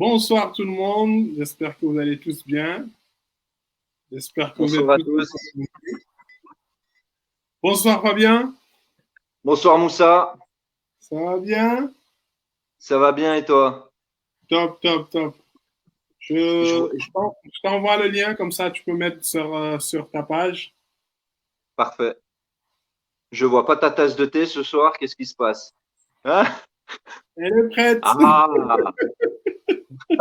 Bonsoir tout le monde, j'espère que vous allez tous bien. J'espère que vous êtes Bonsoir à tous en tous. santé. Bonsoir Fabien, Bonsoir Moussa. ça va bien? Ça va bien et toi? Top, top, top. Je Je, vois- je t'en- je t'envoie le lien, comme ça tu peux mettre sur ta page. Parfait. Je vois pas ta tasse de thé ce soir. Qu'est-ce qui se passe? Hein? Elle est prête, Ah, elle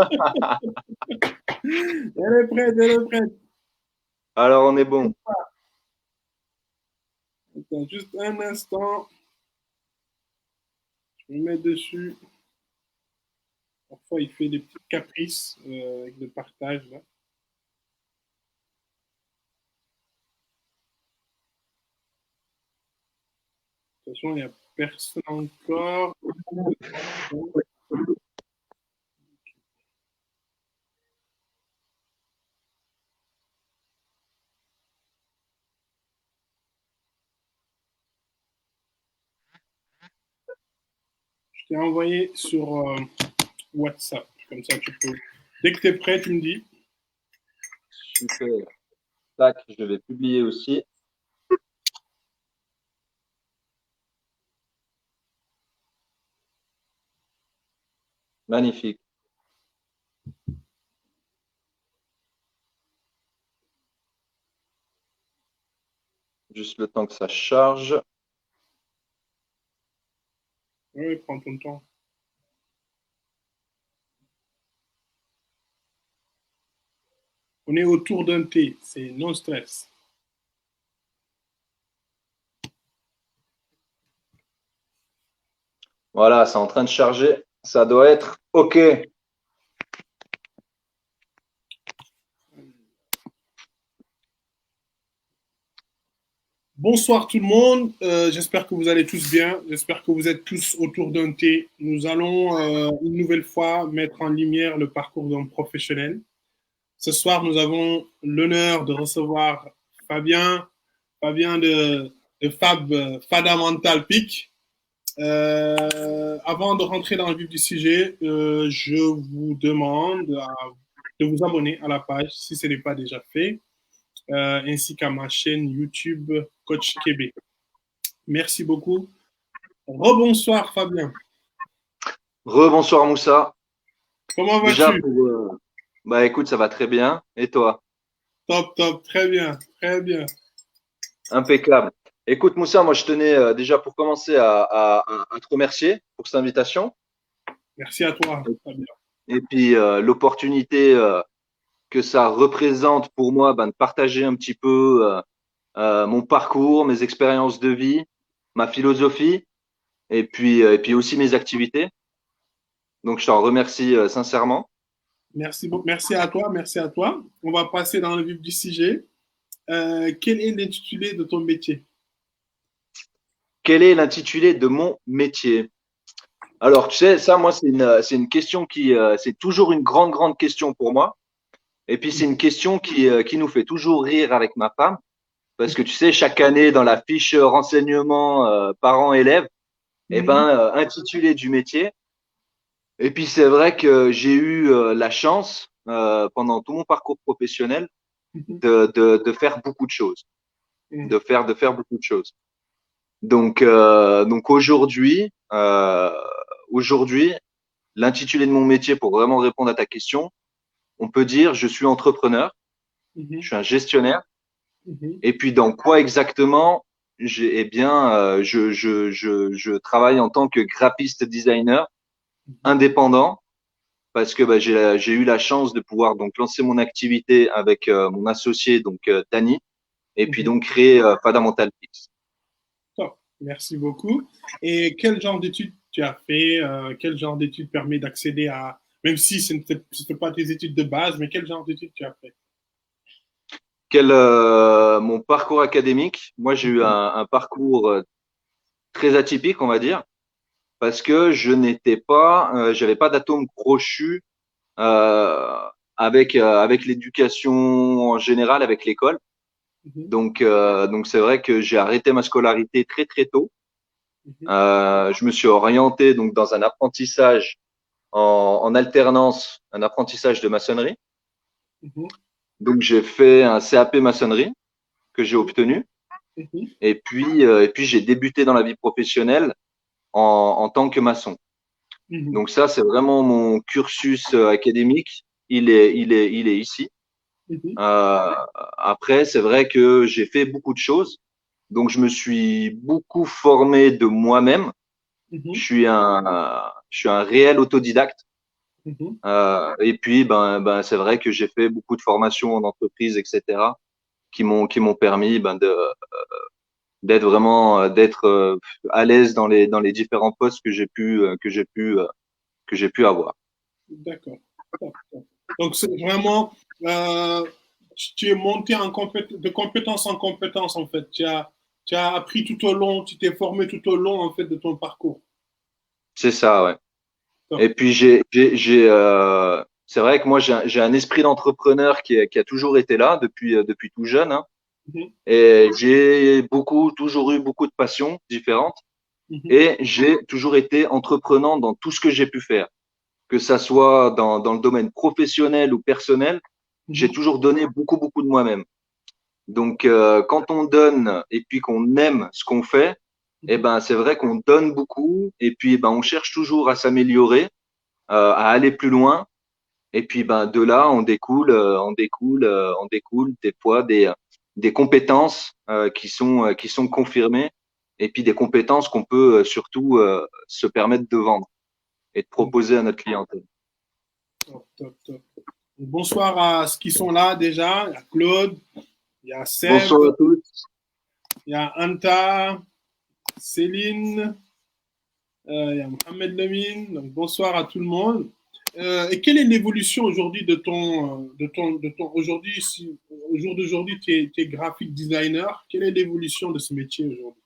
est prête, elle est prête. alors on est bon. Attends, juste un instant, je vais me mettre dessus. Parfois il fait des petits caprices avec le partage là. De toute façon, il n'y a personne encore. Je t'ai envoyé sur WhatsApp. Comme ça, tu peux. Dès que tu es prêt, tu me dis. Super. Tac, je vais publier aussi. Magnifique. Juste le temps que ça charge. Oui, prends ton temps. On est autour d'un thé. C'est non stress. Voilà, c'est en train de charger. Ça doit être OK. Bonsoir tout le monde. J'espère que vous allez tous bien. J'espère que vous êtes tous autour d'un thé. Nous allons une nouvelle fois mettre en lumière le parcours d'un professionnel. Ce soir, nous avons l'honneur de recevoir Fabien, Fabien de Fada Mental Peak. Avant de rentrer dans le vif du sujet, je vous demande de vous abonner à la page si ce n'est pas déjà fait, ainsi qu'à ma chaîne YouTube Coach Québec. Merci beaucoup. Rebonsoir Fabien. Rebonsoir Moussa. Comment Déjà vas-tu? pour bah écoute, ça va très bien. Et toi? Top, top, très bien, très bien. Impeccable. Écoute Moussa, moi je tenais déjà pour commencer à te remercier pour cette invitation. Merci à toi, Fabien. Et puis l'opportunité que ça représente pour moi ben, de partager un petit peu mon parcours, mes expériences de vie, ma philosophie et puis aussi mes activités. Donc je t'en remercie sincèrement. Merci, merci à toi, merci à toi. On va passer dans le vif du sujet. Quel est l'intitulé de ton métier? Quel est l'intitulé de mon métier? Alors tu sais, ça moi c'est une question qui c'est toujours une grande question pour moi. Et puis c'est une question qui nous fait toujours rire avec ma femme. Parce que tu sais, chaque année dans la fiche renseignement parents-élèves, eh ben, intitulé du métier. Et puis c'est vrai que j'ai eu la chance pendant tout mon parcours professionnel de faire beaucoup de choses, de faire beaucoup de choses. Donc aujourd'hui, l'intitulé de mon métier pour vraiment répondre à ta question, on peut dire je suis entrepreneur, je suis un gestionnaire. Et puis dans quoi exactement? Eh bien, je travaille en tant que graphiste designer indépendant parce que bah, j'ai eu la chance de pouvoir donc lancer mon activité avec mon associé donc Dany et puis donc créer Fundamental Pix. Top. Merci beaucoup. Et quel genre d'études tu as fait? Quel genre d'études permet d'accéder à, même si ce n'était pas tes études de base, mais quel genre d'études tu as fait? Quel mon parcours académique? Moi, j'ai eu un parcours très atypique, on va dire, parce que j'avais pas d'atome crochu euh, avec l'éducation en général, avec l'école. Mhm, Donc c'est vrai que j'ai arrêté ma scolarité très très tôt. mhm, Je me suis orienté donc dans un apprentissage en alternance un apprentissage de maçonnerie. Mhm. Donc, j'ai fait un CAP maçonnerie que j'ai obtenu. Mhm. Et puis j'ai débuté dans la vie professionnelle en tant que maçon. Mhm. Donc ça, c'est vraiment mon cursus académique. Il est ici. Mhm. Euh, Après, c'est vrai que j'ai fait beaucoup de choses. Donc, je me suis beaucoup formé de moi-même. Mhm. Je suis un réel autodidacte. Mhm. Et puis, c'est vrai que j'ai fait beaucoup de formations en entreprise, etc., qui m'ont permis d'être vraiment à l'aise dans les différents postes que j'ai pu avoir. D'accord. D'accord. Donc, c'est vraiment, euh, tu es monté de compétence en compétence, en fait. Tu as appris tout au long, tu t'es formé tout au long, en fait, de ton parcours. C'est ça, ouais. Et D'accord. puis c'est vrai que moi j'ai un esprit d'entrepreneur qui a toujours été là depuis tout jeune, hein. Mhm. Et j'ai toujours eu beaucoup de passions différentes. Mhm. Et j'ai toujours été entreprenant dans tout ce que j'ai pu faire, que ça soit dans le domaine professionnel ou personnel. J'ai Mhm. toujours donné beaucoup de moi-même. Donc quand on donne et puis qu'on aime ce qu'on fait, eh Mhm. ben c'est vrai qu'on donne beaucoup et puis ben on cherche toujours à s'améliorer, à aller plus loin. Et puis ben de là on découle des fois des compétences qui sont confirmées et puis des compétences qu'on peut surtout se permettre de vendre et de proposer à notre clientèle. Top, top, top. Bonsoir à ceux qui sont là déjà. Il y a Claude, il y a Seb, Bonsoir à tous. il y a Anta, Céline, il y a Mohamed Lamine. Donc, bonsoir à tout le monde. Et quelle est l'évolution aujourd'hui de ton aujourd'hui, au jour d'aujourd'hui, tu es graphic designer. Quelle est l'évolution de ce métier aujourd'hui?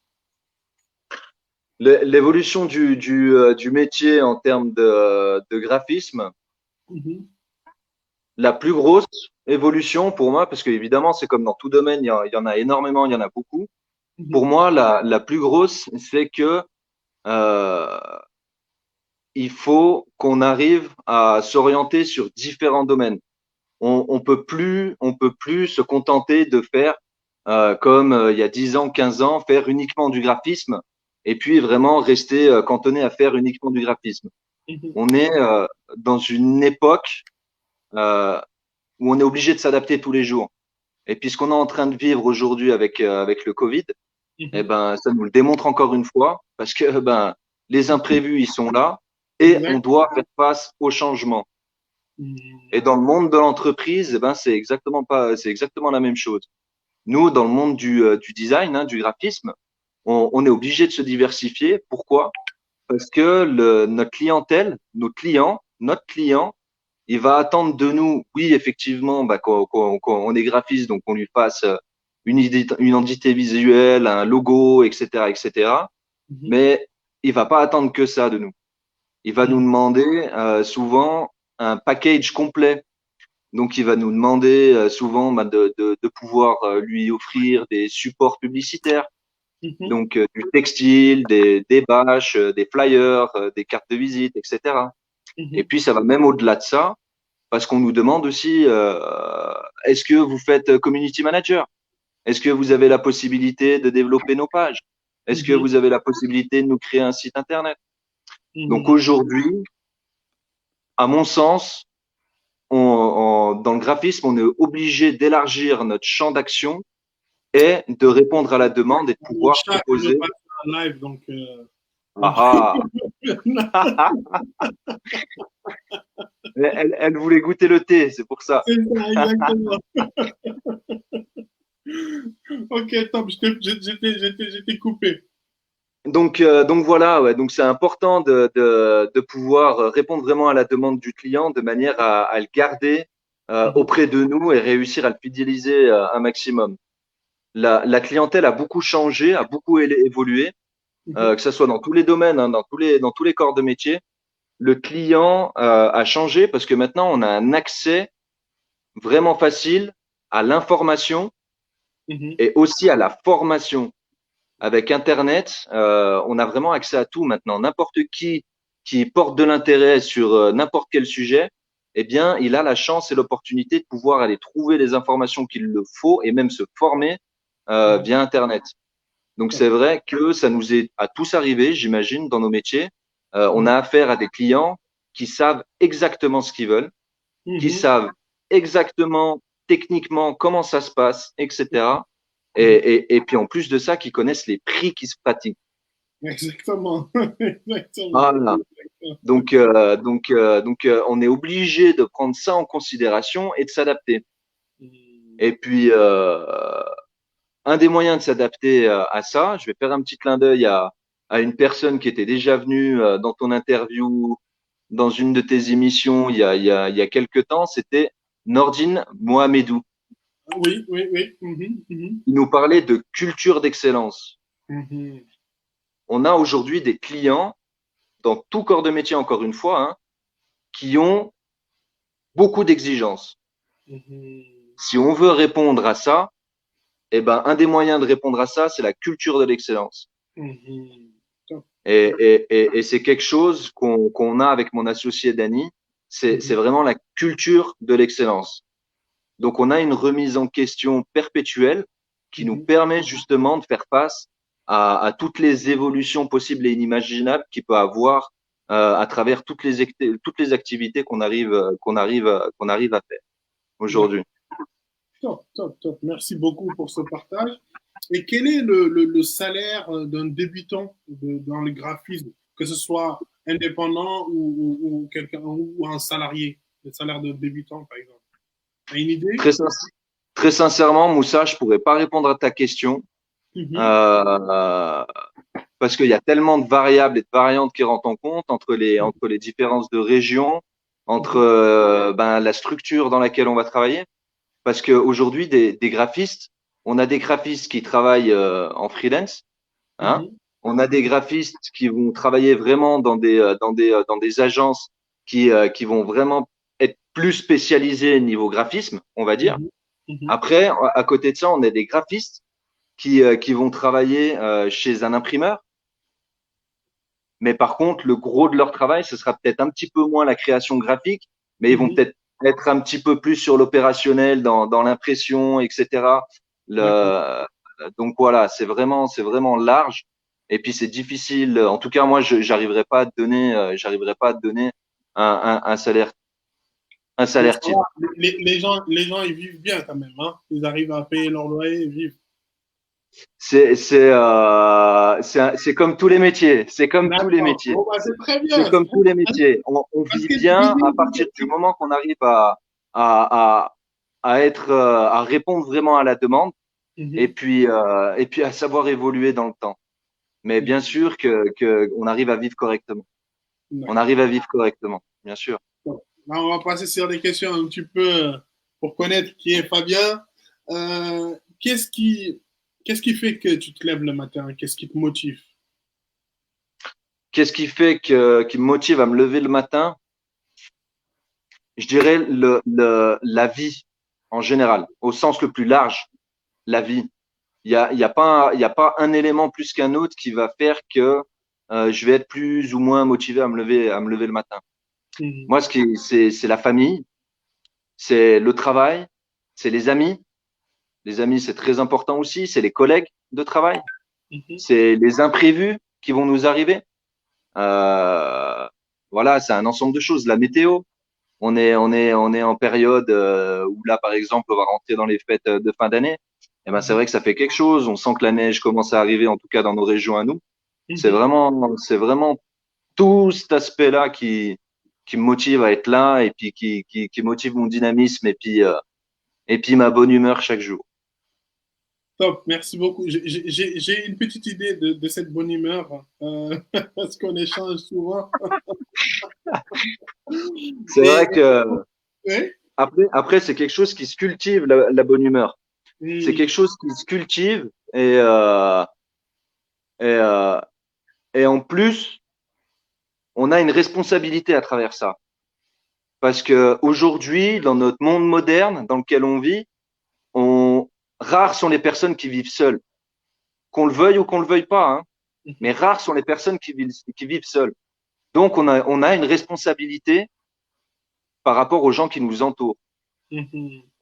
L'évolution du métier en termes de graphisme, Mhm. la plus grosse évolution pour moi, parce que évidemment c'est comme dans tout domaine, il y en a énormément, il y en a beaucoup. Mhm. Pour moi, la plus grosse, c'est que euh, il faut qu'on arrive à s'orienter sur différents domaines. On peut plus se contenter de faire comme il y a 10 ans, 15 ans, faire uniquement du graphisme et puis vraiment rester cantonné à faire uniquement du graphisme. Mhm. On est dans une époque euh, où on est obligé de s'adapter tous les jours. Et puis ce qu'on est en train de vivre aujourd'hui avec le Covid, eh Mhm. ben, ça nous le démontre encore une fois parce que ben, les imprévus, ils sont là et on Exact. doit faire face au changement. Et Mhm. dans le monde de l'entreprise, eh ben, c'est exactement la même chose. Nous, dans le monde du design, hein, du graphisme, on est obligé de se diversifier. Pourquoi? Parce que notre clientèle, notre client, il va attendre de nous, oui, effectivement, bah, qu'on est graphiste, donc qu'on lui fasse une identité visuelle, un logo, etc., etc. Mhm. Mais il va pas attendre que ça de nous. Il va nous Mhm. demander souvent un package complet. Donc, il va nous demander souvent bah, de pouvoir lui offrir des supports publicitaires, Mhm. donc du textile, des bâches, des flyers, des cartes de visite, etc. Et Mhm. puis, ça va même au-delà de ça, parce qu'on nous demande aussi, est-ce que vous faites community manager? Est-ce que vous avez la possibilité de développer nos pages? Est-ce que Mhm. vous avez la possibilité de nous créer un site internet? Donc Mhm. aujourd'hui, à mon sens, dans le graphisme, on est obligé d'élargir notre champ d'action et de répondre à la demande et de Le pouvoir chat qui veut proposer. passer en live, donc Ah ah, elle voulait goûter le thé, c'est pour ça. c'est ça, exactement. Ok, top, j'étais coupé. Donc voilà, ouais, donc c'est important de pouvoir répondre vraiment à la demande du client de manière à le garder Mhm. auprès de nous et réussir à le fidéliser un maximum. La clientèle a beaucoup changé, a beaucoup évolué, Mhm. que ce soit dans tous les domaines, hein, dans tous les corps de métier. Le client a changé parce que maintenant on a un accès vraiment facile à l'information Mhm. et aussi à la formation. Avec Internet, on a vraiment accès à tout maintenant. N'importe qui qui porte de l'intérêt sur n'importe quel sujet, eh bien, il a la chance et l'opportunité de pouvoir aller trouver les informations qu'il le faut et même se former via Internet. Donc, c'est vrai que ça nous est à tous arrivé, j'imagine, dans nos métiers. On a affaire à des clients qui savent exactement ce qu'ils veulent, qui savent exactement techniquement comment ça se passe, etc. Et puis, en plus de ça, qui connaissent les prix qui se pratiquent. Exactement. Exactement. Voilà. Donc, on est obligé de prendre ça en considération et de s'adapter. Et puis, un des moyens de s'adapter à ça, je vais faire un petit clin d'œil à une personne qui était déjà venue dans ton interview, dans une de tes émissions il y a quelques temps, c'était Nordine Mohamedou. Oui, oui, oui. Il nous parlait de culture d'excellence. Mhm. On a aujourd'hui des clients, dans tout corps de métier, encore une fois, hein, qui ont beaucoup d'exigences. Mhm. Si on veut répondre à ça, eh ben, un des moyens de répondre à ça, c'est la culture de l'excellence. Mhm. Et c'est quelque chose qu'on a avec mon associé Dany, c'est vraiment la culture de l'excellence. Donc, on a une remise en question perpétuelle qui nous Mhm. permet justement de faire face à toutes les évolutions possibles et inimaginables qu'il peut avoir à travers toutes les activités qu'on arrive à faire aujourd'hui. Top, top, top. Merci beaucoup pour ce partage. Et quel est le salaire d'un débutant dans le graphisme, que ce soit indépendant ou quelqu'un ou un salarié, le salaire de débutant, par exemple? Tu as une idée? Très, très sincèrement, Moussa, je pourrais pas répondre à ta question Mhm. euh, parce qu'il y a tellement de variables et de variantes qui rentrent en compte entre les différences de région, entre Mhm. la structure dans laquelle on va travailler. Parce qu'aujourd'hui, des graphistes, on a des graphistes qui travaillent en freelance, hein. Mhm. On a des graphistes qui vont travailler vraiment dans des agences qui vont vraiment être plus spécialisées niveau graphisme, on va dire. Mhm. Mhm. Après, à côté de ça, on a des graphistes qui vont travailler chez un imprimeur. Mais par contre, le gros de leur travail, ce sera peut-être un petit peu moins la création graphique, mais ils vont Mhm. peut-être être un petit peu plus sur l'opérationnel, dans l'impression, etc. D'accord. Donc voilà, c'est vraiment large. Et puis c'est difficile. En tout cas, moi, j'arriverai pas à te donner un Mais ça salaire type. va, les gens, ils vivent bien quand même, hein. Ils arrivent à payer leur loyer et vivent. C'est comme tous les métiers. C'est comme tous les D'accord. métiers. Bon, bah, c'est très C'est bien. comme tous les métiers. On Parce vit que bien à partir du moment qu'on arrive à, à répondre vraiment à la demande Mhm. et puis à savoir évoluer dans le temps. Mais bien Mhm. sûr que on arrive à vivre correctement. On D'accord. arrive à vivre correctement, bien sûr. Bon. Là, on va passer sur des questions un petit peu pour connaître qui est Fabien. Euh, qu'est-ce qui, qu'est-ce qui fait que tu te lèves le matin? Qu'est-ce qui te motive? Qu'est-ce qui me motive à me lever le matin? Je dirais la vie en général, au sens le plus large, la vie. Il y a pas un élément plus qu'un autre qui va faire que je vais être plus ou moins motivé à me lever le matin. Mhm. Moi, c'est la famille, c'est le travail, c'est les amis. Les amis, c'est très important aussi. C'est les collègues de travail, Mhm. c'est les imprévus qui vont nous arriver. Euh, voilà, c'est un ensemble de choses. La météo, on est en période où là, par exemple, on va rentrer dans les fêtes de fin d'année. Eh ben, c'est Mhm. vrai que ça fait quelque chose. On sent que la neige commence à arriver, en tout cas dans nos régions à nous. Mhm. C'est vraiment tout cet aspect-là qui me motive à être là et puis qui motive mon dynamisme et puis ma bonne humeur chaque jour. Top, merci beaucoup. J'ai une petite idée de cette bonne humeur parce qu'on échange souvent. C'est Et, vrai que ouais. après c'est quelque chose qui se cultive, la bonne humeur. C'est Mhm. quelque chose qui se cultive et, euh, et en plus, on a une responsabilité à travers ça. Parce que aujourd'hui, dans notre monde moderne dans lequel on vit, rares sont les personnes qui vivent seules. Qu'on le veuille ou qu'on le veuille pas, hein. Mais rares sont les personnes qui vivent seules. Donc, on a une responsabilité par rapport aux gens qui nous entourent.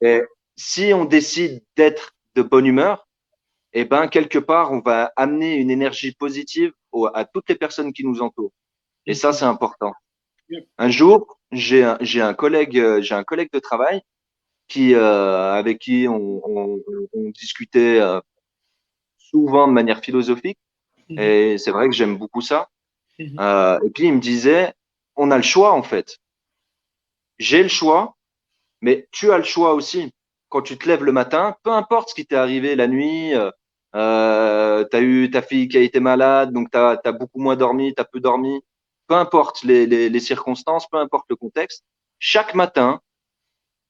Et si on décide d'être de bonne humeur, eh ben, quelque part, on va amener une énergie positive à toutes les personnes qui nous entourent. Et ça, c'est important. Un jour, j'ai un collègue de travail avec qui on discutait souvent de manière philosophique. Et c'est vrai que j'aime beaucoup ça. Et puis, il me disait, on a le choix, en fait. J'ai le choix, mais tu as le choix aussi. Quand tu te lèves le matin, peu importe ce qui t'est arrivé la nuit, t'as eu ta fille qui a été malade, donc t'as beaucoup moins dormi, t'as peu dormi. Peu importe les circonstances, peu importe le contexte. Chaque matin,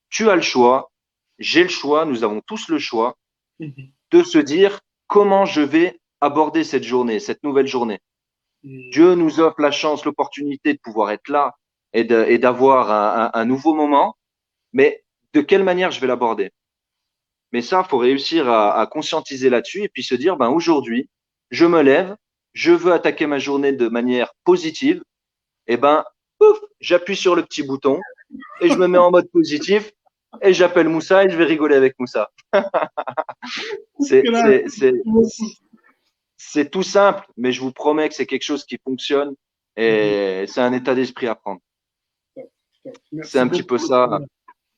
tu as le choix, j'ai le choix, nous avons tous le choix de se dire comment je vais aborder cette journée, cette nouvelle journée. Dieu nous offre la chance, l'opportunité de pouvoir être là et d'avoir un nouveau moment, mais de quelle manière je vais l'aborder? Mais ça, faut réussir à conscientiser là-dessus et puis se dire, ben aujourd'hui, je me lève, je veux attaquer ma journée de manière positive, et ben, pouf, j'appuie sur le petit bouton et je me mets en mode positif et j'appelle Moussa et je vais rigoler avec Moussa. C'est tout simple, mais je vous promets que c'est quelque chose qui fonctionne et c'est un état d'esprit à prendre. C'est un petit peu ça,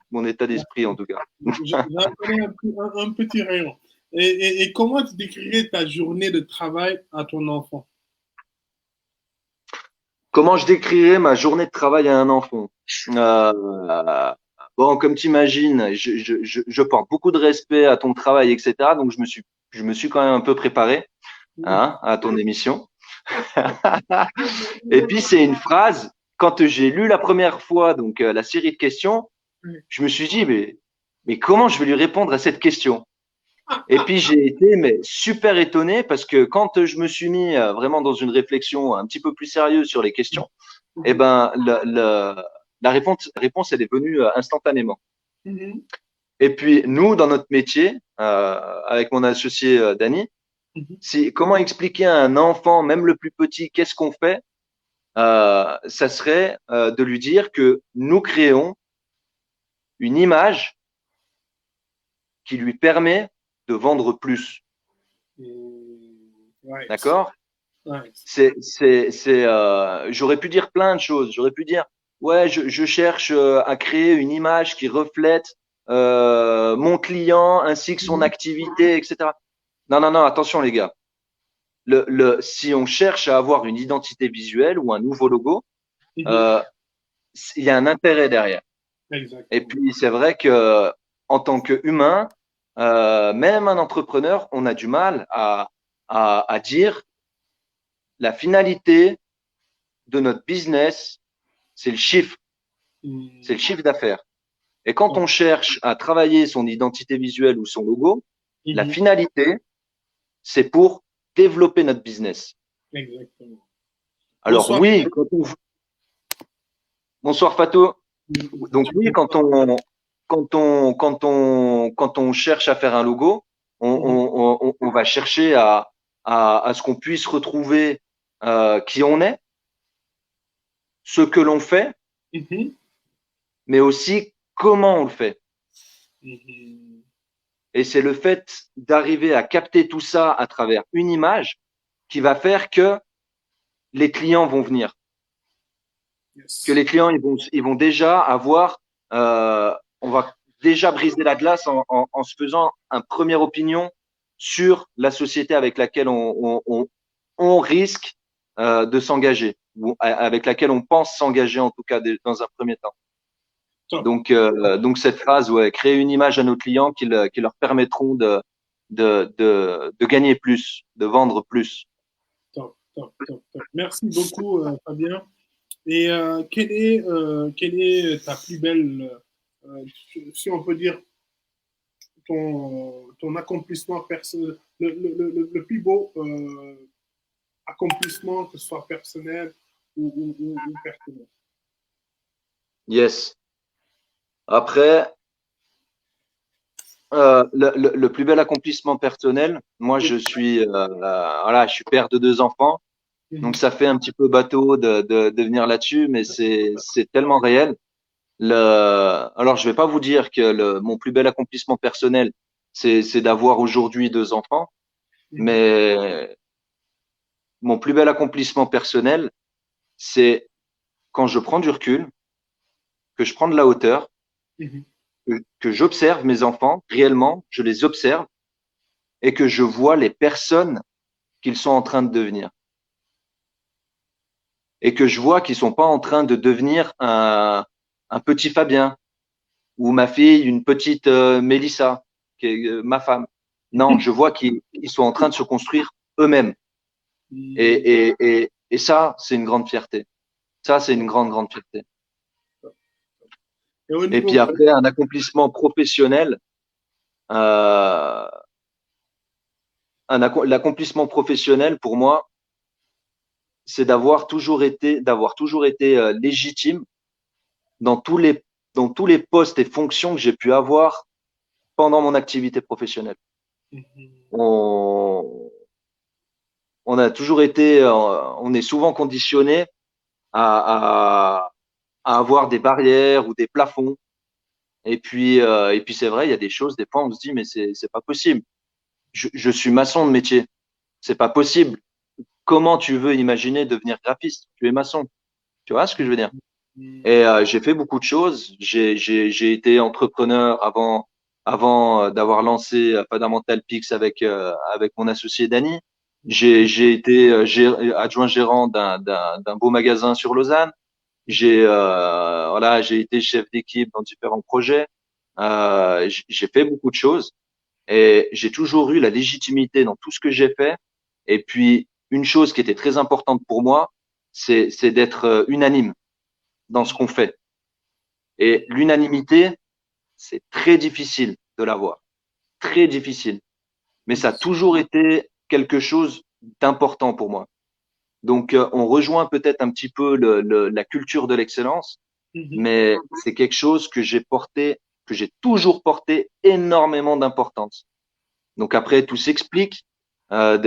mon état d'esprit en tout cas. J'en connais un petit rayon. Et comment tu décrirais ta journée de travail à ton enfant? Comment je décrirais ma journée de travail à un enfant? Bon, comme tu imagines, je porte beaucoup de respect à ton travail, etc. Donc, je me suis quand même un peu préparé à ton émission. Et puis, c'est une phrase, quand j'ai lu la première fois donc la série de questions, je me suis dit, mais comment je vais lui répondre à cette question? Et puis j'ai été super étonné parce que quand je me suis mis vraiment dans une réflexion un petit peu plus sérieuse sur les questions, eh ben la réponse elle est venue instantanément. Et puis nous dans notre métier, avec mon associé Dany, comment expliquer à un enfant, même le plus petit, qu'est-ce qu'on fait? Ça serait de lui dire que nous créons une image qui lui permet de vendre plus. Ouais. D'accord? Ouais. J'aurais pu dire plein de choses. J'aurais pu dire, ouais, je cherche à créer une image qui reflète mon client ainsi que son activité, etc. Non, non, non, attention les gars. Si on cherche à avoir une identité visuelle ou un nouveau logo, il y a un intérêt derrière. Exactement. Et puis c'est vrai que en tant qu'humain, même un entrepreneur, on a du mal à dire la finalité de notre business, c'est le chiffre, c'est le chiffre d'affaires. Et quand on cherche à travailler son identité visuelle ou son logo, la finalité, c'est pour développer notre business. Exactement. Alors Bonsoir. oui, bonsoir Fatou. Donc oui, quand on cherche à faire un logo, on va chercher à ce qu'on puisse retrouver qui on est, ce que l'on fait, mais aussi comment on le fait. Et c'est le fait d'arriver à capter tout ça à travers une image qui va faire que les clients vont venir. Que les clients, ils vont déjà avoir, on va déjà briser la glace en se faisant un premier opinion sur la société avec laquelle on risque de s'engager, ou avec laquelle on pense s'engager en tout cas dans un premier temps. Donc cette phrase, ouais, créer une image à nos clients qui leur permettront de gagner plus, de vendre plus. Top. Merci beaucoup, Fabien. Et quelle est ta plus belle, si on peut dire, ton accomplissement personnel, le plus beau accomplissement, que ce soit personnel ou personnel? Yes. Après, le plus bel accomplissement personnel, moi je suis père de 2 enfants Donc, ça fait un petit peu bateau de venir là-dessus, mais c'est tellement réel. Alors, je vais pas vous dire que mon plus bel accomplissement personnel, c'est d'avoir aujourd'hui 2 enfants, mais mon plus bel accomplissement personnel, c'est quand je prends du recul, que je prends de la hauteur, que j'observe mes enfants réellement, je les observe et que je vois les personnes qu'ils sont en train de devenir. Et que je vois qu'ils sont pas en train de devenir un petit Fabien ou ma fille, une petite Mélissa, qui est ma femme. Non, je vois qu'ils sont en train de se construire eux-mêmes. Et ça, c'est une grande fierté. Ça, c'est une grande, grande fierté. Et au Et niveau puis après, un accomplissement professionnel, euh, l'accomplissement professionnel pour moi, c'est d'avoir toujours été légitime dans dans tous les postes et fonctions que j'ai pu avoir pendant mon activité professionnelle. On, on a toujours été, on est souvent conditionné à avoir des barrières ou des plafonds. Et puis c'est vrai, il y a des choses, des fois, on se dit, mais c'est pas possible. Je suis maçon de métier. C'est pas possible. Comment tu veux imaginer devenir graphiste? Tu es maçon. Tu vois ce que je veux dire? Et j'ai fait beaucoup de choses. J'ai été entrepreneur avant d'avoir lancé Fundamental Pix avec mon associé Dany. J'ai été adjoint gérant d'un beau magasin sur Lausanne. J'ai été chef d'équipe dans différents projets. J'ai fait beaucoup de choses et j'ai toujours eu la légitimité dans tout ce que j'ai fait. Et puis une chose qui était très importante pour moi, c'est d'être unanime dans ce qu'on fait. Et l'unanimité, c'est très difficile de l'avoir, très difficile. Mais ça a toujours été quelque chose d'important pour moi. Donc, on rejoint peut-être un petit peu la culture de l'excellence, mais c'est quelque chose que j'ai toujours porté énormément d'importance. Donc après, tout s'explique. Hein,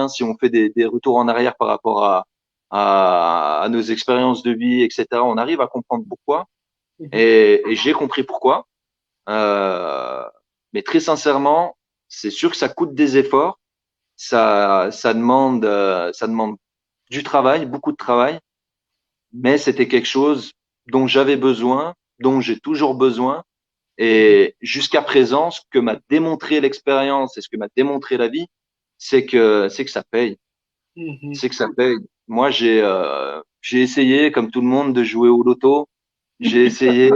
si on fait des retours en arrière par rapport à nos expériences de vie, etc., on arrive à comprendre pourquoi. Et j'ai compris pourquoi. Euh, mais très sincèrement, c'est sûr que ça coûte des efforts. Ça demande du travail, beaucoup de travail. Mais c'était quelque chose dont j'avais besoin, dont j'ai toujours besoin. Et jusqu'à présent, ce que m'a démontré l'expérience et ce que m'a démontré la vie, c'est que ça paye. C'est que ça paye. Moi, j'ai essayé, comme tout le monde, de jouer au loto. J'ai essayé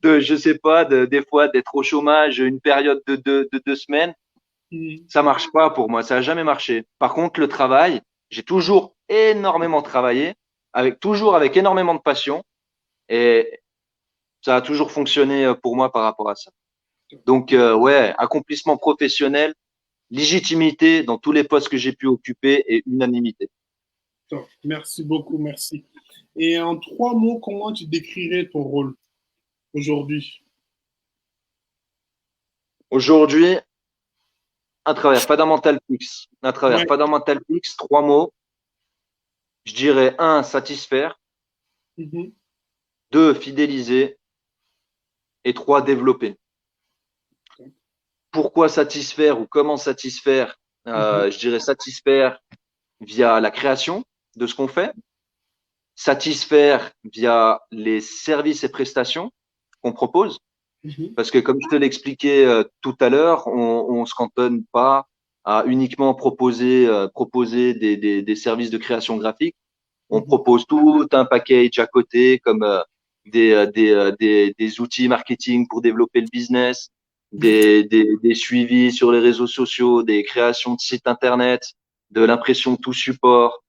je sais pas, des fois d'être au chômage une période de 2 semaines. Ça marche pas pour moi. Ça a jamais marché. Par contre, le travail, j'ai toujours énormément travaillé, toujours avec énormément de passion, et ça a toujours fonctionné pour moi par rapport à ça. Donc, ouais, accomplissement professionnel, légitimité dans tous les postes que j'ai pu occuper et unanimité. Merci beaucoup, merci. Et en 3 mots, comment tu décrirais ton rôle aujourd'hui? Aujourd'hui, à travers Fundamental Pix, 3 mots, je dirais un, satisfaire, Mhm. 2, fidéliser et 3, développer. Pourquoi satisfaire ou comment satisfaire? Mhm. Je dirais satisfaire via la création de ce qu'on fait, satisfaire via les services et prestations qu'on propose. Mhm. Parce que comme je te l'expliquais tout à l'heure, on se cantonne pas à uniquement proposer des services de création graphique. On Mhm. propose tout un package à côté, comme des outils marketing pour développer le business, des suivis sur les réseaux sociaux, des créations de sites internet, de l'impression tout support.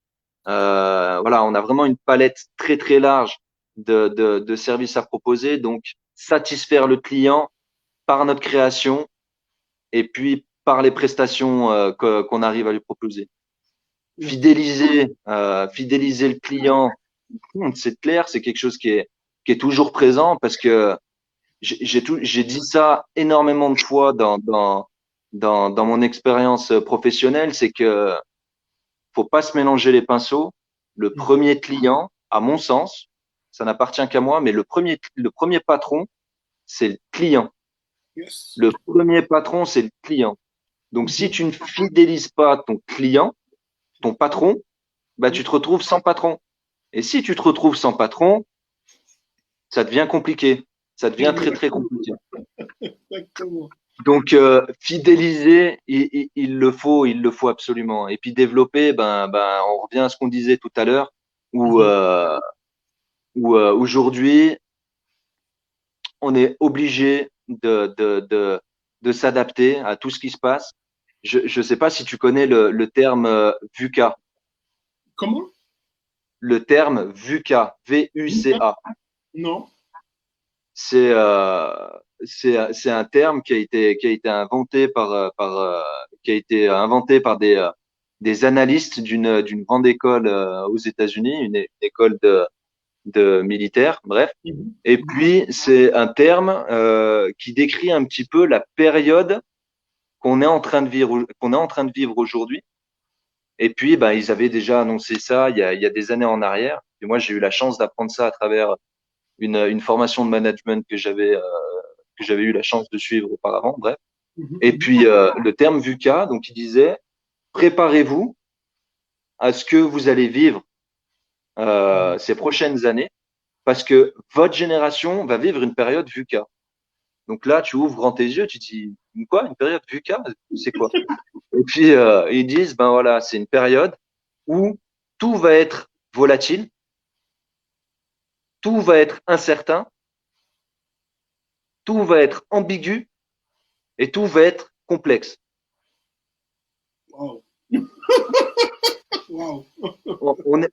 Voilà, on a vraiment une palette très très large de services à proposer. Donc, satisfaire le client par notre création et puis par les prestations qu'on arrive à lui proposer. Fidéliser le client, c'est clair, c'est quelque chose qui est toujours présent parce que j'ai dit ça énormément de fois dans mon expérience professionnelle, c'est que faut pas se mélanger les pinceaux. Le premier client, à mon sens, ça n'appartient qu'à moi, mais le premier patron, c'est le client. Yes. Le premier patron, c'est le client. Donc, si tu ne fidélises pas ton client, ton patron, bah, tu te retrouves sans patron. Et si tu te retrouves sans patron, ça devient compliqué. Ça devient très, très compliqué. Exactement. Donc, fidéliser, il le faut absolument. Et puis développer, on revient à ce qu'on disait tout à l'heure, où aujourd'hui, on est obligé de s'adapter à tout ce qui se passe. Je ne sais pas si tu connais le terme VUCA. Comment? Le terme VUCA, V-U-C-A. Non. C'est un terme qui a été inventé par des analystes d'une grande école aux États-Unis, une école de militaires, bref. Et puis c'est un terme qui décrit un petit peu la période qu'on est en train de vivre aujourd'hui. Et puis ils avaient déjà annoncé ça il y a des années en arrière. Et moi j'ai eu la chance d'apprendre ça à travers une formation de management que j'avais eu la chance de suivre auparavant, bref. Et puis le terme VUCA, donc il disait préparez-vous à ce que vous allez vivre ces prochaines années, parce que votre génération va vivre une période VUCA. Donc là, tu ouvres grand tes yeux, tu te dis quoi, une période VUCA, c'est quoi? Et puis ils disent ben voilà, c'est une période où tout va être volatile, tout va être incertain, tout va être ambigu et tout va être complexe. Wow. Wow.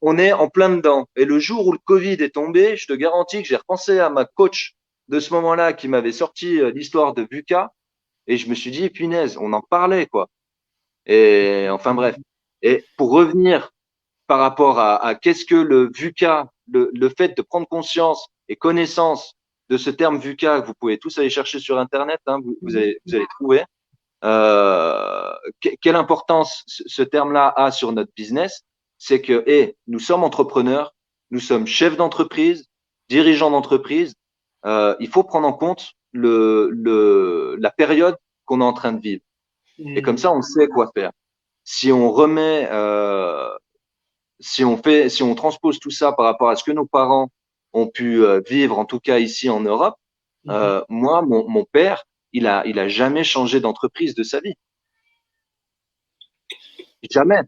On est en plein dedans. Et le jour où le Covid est tombé, je te garantis que j'ai repensé à ma coach de ce moment-là qui m'avait sorti l'histoire de VUCA et je me suis dit, punaise, on en parlait, quoi. Et enfin bref. Et pour revenir par rapport à qu'est-ce que le VUCA, le fait de prendre conscience et connaissance de ce terme VUCA que vous pouvez tous aller chercher sur Internet, hein, vous allez trouver. Quelle importance ce terme-là a sur notre business, c'est que nous sommes entrepreneurs, nous sommes chefs d'entreprise, dirigeants d'entreprise. Il faut prendre en compte la période qu'on est en train de vivre. Et comme ça, on sait quoi faire. Si on remet, si on transpose tout ça par rapport à ce que nos parents ont pu vivre, en tout cas ici en Europe, moi, mon père, il a jamais changé d'entreprise de sa vie. Jamais.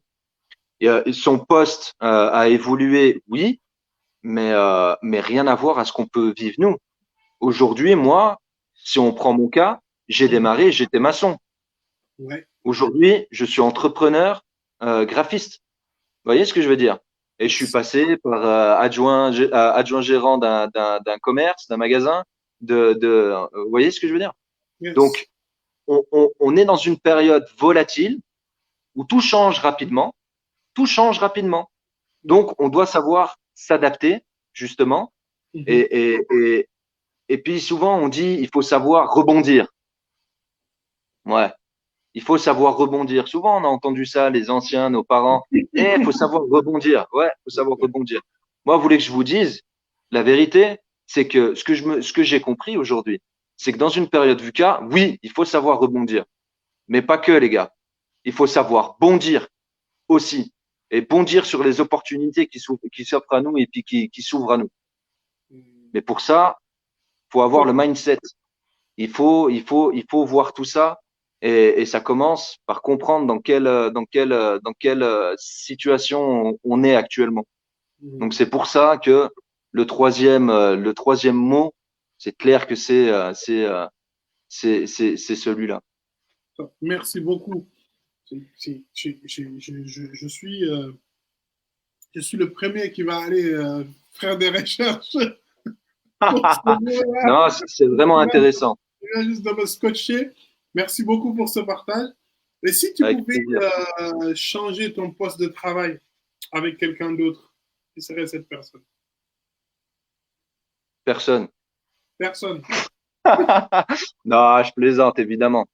Son poste a évolué, oui, mais rien à voir à ce qu'on peut vivre nous. Aujourd'hui, moi, si on prend mon cas, j'ai démarré, j'étais maçon. Ouais. Aujourd'hui, je suis entrepreneur, graphiste. Vous voyez ce que je veux dire? Et je suis passé par adjoint gérant d'un commerce, d'un magasin. Vous voyez ce que je veux dire? Yes. Donc, on est dans une période volatile où tout change rapidement. Tout change rapidement. Donc, on doit savoir s'adapter, justement. Et puis, souvent, on dit, il faut savoir rebondir. Ouais, il faut savoir rebondir. Souvent, on a entendu ça, les anciens, nos parents. Il faut savoir rebondir. Ouais, il faut savoir rebondir. Moi, vous voulez que je vous dise, la vérité, c'est que ce que j'ai compris aujourd'hui, c'est que dans une période VUCA, oui, il faut savoir rebondir. Mais pas que, les gars. Il faut savoir bondir aussi. Et bondir sur les opportunités qui s'offrent à nous et puis qui s'ouvrent à nous. Mais pour ça, faut avoir le mindset. Il faut voir tout ça et ça commence par comprendre dans quelle situation on est actuellement. Donc c'est pour ça que le troisième mot, c'est clair que c'est celui-là. Merci beaucoup. Je suis le premier qui va aller faire des recherches. Non, c'est vraiment intéressant. Je viens juste de me scotcher. Merci beaucoup pour ce partage. Et si tu Avec pouvais plaisir. changer ton poste de travail avec quelqu'un d'autre, qui serait cette personne? Personne. Personne. Non, je plaisante évidemment.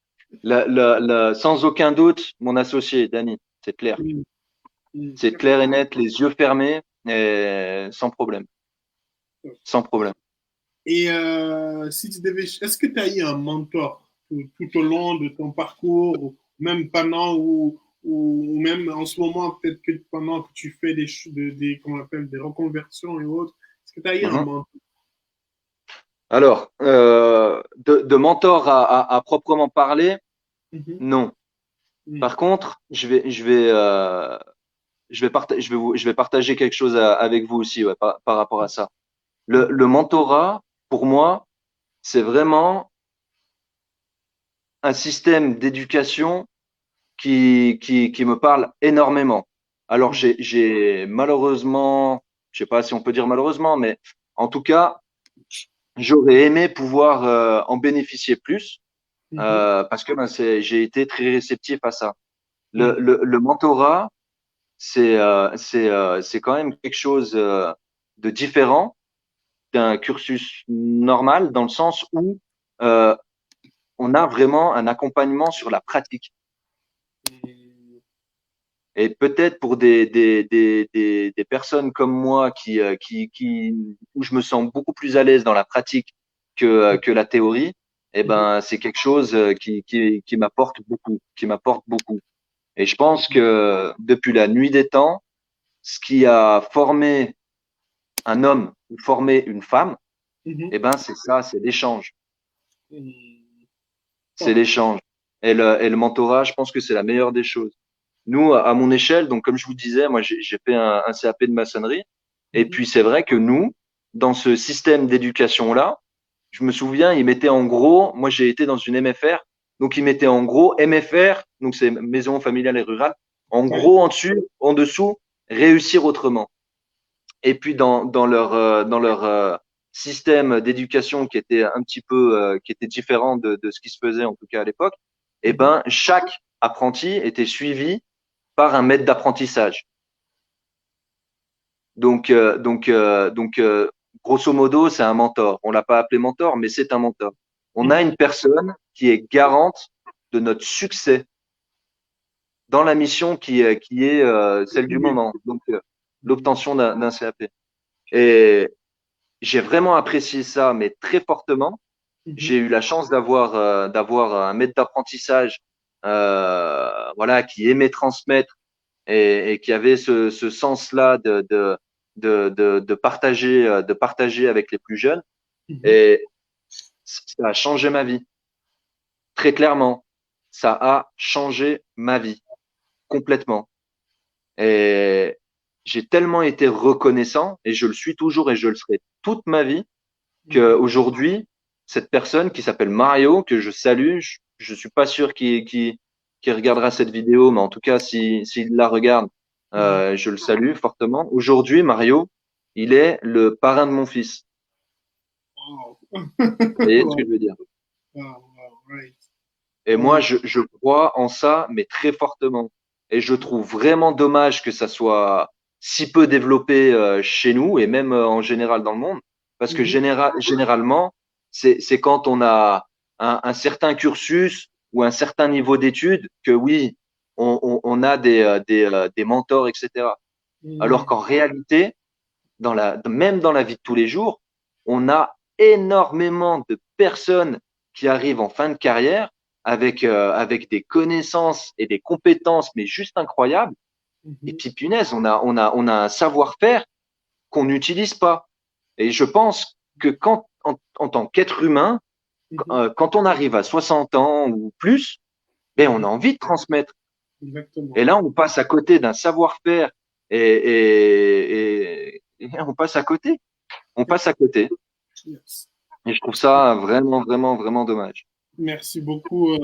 Sans aucun doute, mon associé, Dany, c'est clair. Mm, mm. C'est clair et net, les yeux fermés, et sans problème. Sans problème. Et si tu devais, est-ce que tu as eu un mentor tout au long de ton parcours, ou même pendant ou même en ce moment, peut-être que pendant que tu fais comment on appelle, des reconversions et autres, est-ce que tu as eu un Mhm. mentor? Alors, de mentor à proprement parler, Mhm, non. mm, Par contre, je vais partager quelque chose avec vous aussi, ouais, par rapport à ça. mm, Le mentorat, pour moi, c'est vraiment un système d'éducation qui me parle énormément. Alors, mm, j'ai malheureusement, je sais pas si on peut dire malheureusement, mais en tout cas, j'aurais aimé pouvoir en bénéficier plus mhm, parce que ben, j'ai été très réceptif à ça. mm, Le mentorat, c'est quand même quelque chose de différent d'un cursus normal dans le sens où euh, on a vraiment un accompagnement sur la pratique. mm, Et peut-être pour des personnes comme moi où je me sens beaucoup plus à l'aise dans la pratique que la théorie, eh mhm, ben, c'est quelque chose qui m'apporte beaucoup. Et je pense que depuis la nuit des temps, ce qui a formé un homme ou formé une femme, mhm, eh ben, c'est ça, c'est l'échange. mm. C'est Oh, l'échange. Et le mentorat, je pense que c'est la meilleure des choses. Nous, à mon échelle, donc comme je vous disais, moi j'ai fait un CAP de maçonnerie. Et mhm, puis c'est vrai que nous, dans ce système d'éducation-là, je me souviens, ils mettaient en gros, moi j'ai été dans une MFR, donc ils mettaient en gros MFR, donc c'est maison familiale et rurale, en ouais, gros en dessus, en dessous, réussir autrement. Et puis dans leur système d'éducation qui était un petit peu qui était différent de ce qui se faisait en tout cas à l'époque, eh mhm, ben chaque apprenti était suivi par un maître d'apprentissage. Donc, grosso modo, c'est un mentor. On l'a pas appelé mentor, mais c'est un mentor. On a mhm, une personne qui est garante de notre succès dans la mission qui est celle du oui, moment, donc mm, l'obtention d'un CAP. Et j'ai vraiment apprécié ça, mais très fortement. J'ai mhm, eu la chance d'avoir un maître d'apprentissage, voilà, qui aimait transmettre et qui avait ce sens-là de partager avec les plus jeunes. mhm, Et ça a changé ma vie, très clairement. Ça a changé ma vie complètement. Et j'ai tellement été reconnaissant, et je le suis toujours et je le serai toute ma vie, mhm. qu'aujourd'hui, cette personne qui s'appelle Mario, que je salue, je suis pas sûr qu'il regardera cette vidéo, mais en tout cas, s'il la regarde, Mhm. je le salue fortement. Aujourd'hui, Mario, il est le parrain de mon fils. Wow. Vous voyez ce que Wow, je veux dire? wow, wow, right. Et moi, Oh, je crois en ça, mais très fortement. Et je trouve vraiment dommage que ça soit si peu développé chez nous et même en général dans le monde, parce que mhm, généralement, c'est quand on a un certain cursus ou un certain niveau d'études que oui, on a des mentors, etc. Alors mhm, qu'en réalité, même dans la vie de tous les jours, on a énormément de personnes qui arrivent en fin de carrière avec des connaissances et des compétences, mais juste incroyables. Et mhm, puis, punaise, on a un savoir-faire qu'on n'utilise pas. Et je pense que en tant qu'être humain, mhm, quand on arrive à 60 ans ou plus, ben, on mhm. a envie de transmettre. Et Exactement. là, on passe à côté d'un savoir-faire et on passe à côté. On Yep, passe à côté. yes. Et je trouve ça vraiment, vraiment, vraiment dommage. Merci beaucoup.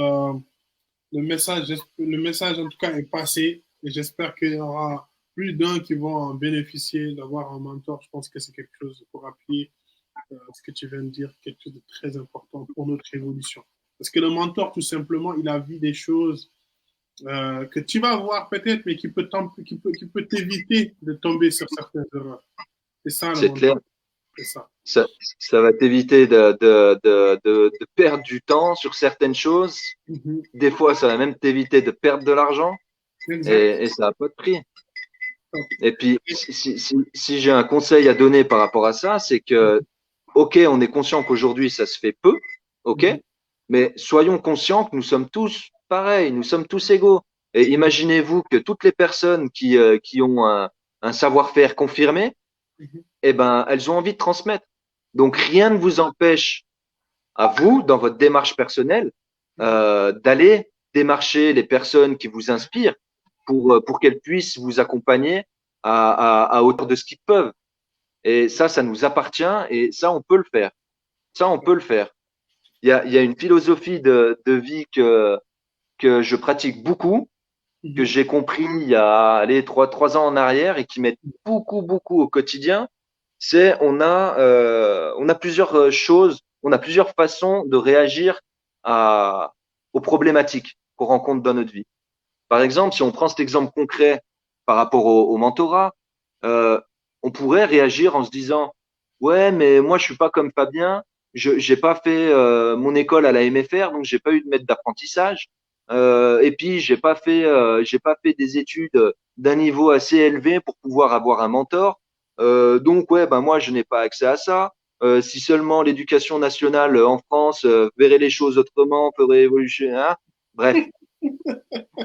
Le message, en tout cas, est passé et j'espère qu'il y aura plus d'un qui vont en bénéficier d'avoir un mentor. Je pense que c'est quelque chose pour appuyer ce que tu viens de dire, quelque chose de très important pour notre évolution. Parce que le mentor, tout simplement, il a vu des choses que tu vas voir peut-être, mais qui peut t'éviter de tomber sur certaines erreurs. C'est ça le C'est clair. mentor. C'est ça. Ça, ça va t'éviter de perdre du temps sur certaines choses. Mhm. Des fois, ça va même t'éviter de perdre de l'argent Exact. et ça n'a pas de prix. Et puis, si j'ai un conseil à donner par rapport à ça, c'est que, OK, on est conscient qu'aujourd'hui, ça se fait peu, OK, Mhm. mais soyons conscients que nous sommes tous pareils, nous sommes tous égaux. Et imaginez-vous que toutes les personnes qui ont un savoir-faire confirmé, Mhm. eh ben, elles ont envie de transmettre. Donc, rien ne vous empêche à vous, dans votre démarche personnelle, d'aller démarcher les personnes qui vous inspirent pour qu'elles puissent vous accompagner à hauteur de ce qu'ils peuvent. Et ça nous appartient et ça, on peut le faire. Ça, on peut le faire. Il y a une philosophie de vie que je pratique beaucoup, que Mhm. j'ai compris il y a allez, trois ans en arrière et qui m'aide beaucoup au quotidien. C'est on a plusieurs choses, on a plusieurs façons de réagir aux problématiques qu'on rencontre dans notre vie. Par exemple, si on prend cet exemple concret par rapport au mentorat, euh, on pourrait réagir en se disant, ouais, mais moi je suis pas comme Fabien, je j'ai pas fait mon école à la MFR, donc j'ai pas eu de maître d'apprentissage. Et puis j'ai pas fait des études d'un niveau assez élevé pour pouvoir avoir un mentor. Donc ouais, ben moi je n'ai pas accès à ça. Si seulement l'éducation nationale en France verrait les choses autrement, ferait évoluer, hein. Bref,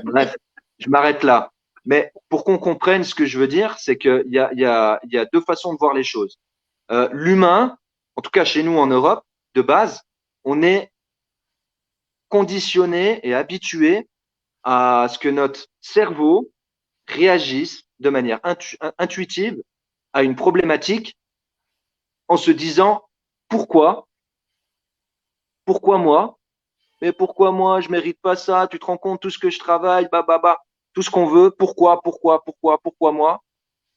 Bref, je m'arrête là. Mais pour qu'on comprenne ce que je veux dire, c'est qu'il y a deux façons de voir les choses. L'humain, en tout cas chez nous en Europe, de base, on est conditionné et habitué à ce que notre cerveau réagisse de manière intuitive à une problématique en se disant pourquoi, pourquoi moi, mais pourquoi moi, je mérite pas ça, tu te rends compte tout ce que je travaille, tout ce qu'on veut, pourquoi moi.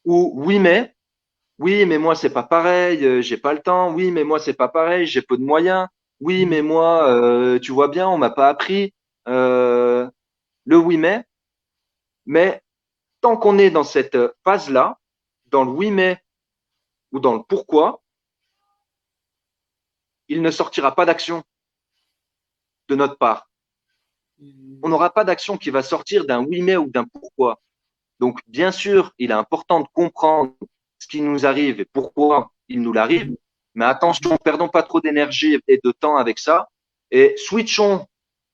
Ou oui, mais moi, c'est pas pareil, j'ai pas le temps. Oui, mais moi, c'est pas pareil, j'ai peu de moyens. Oui, mais Mhm. moi, tu vois bien, on m'a pas appris. Euh, le oui, mais tant qu'on est dans cette phase-là, dans le oui, mais ou dans le pourquoi, il ne sortira pas d'action de notre part. On Mhm. n'aura pas d'action qui va sortir d'un oui, mais ou d'un pourquoi. Donc, bien sûr, il est important de comprendre ce qui nous arrive et pourquoi il nous arrive. Mais attention, perdons pas trop d'énergie et de temps avec ça. Et switchons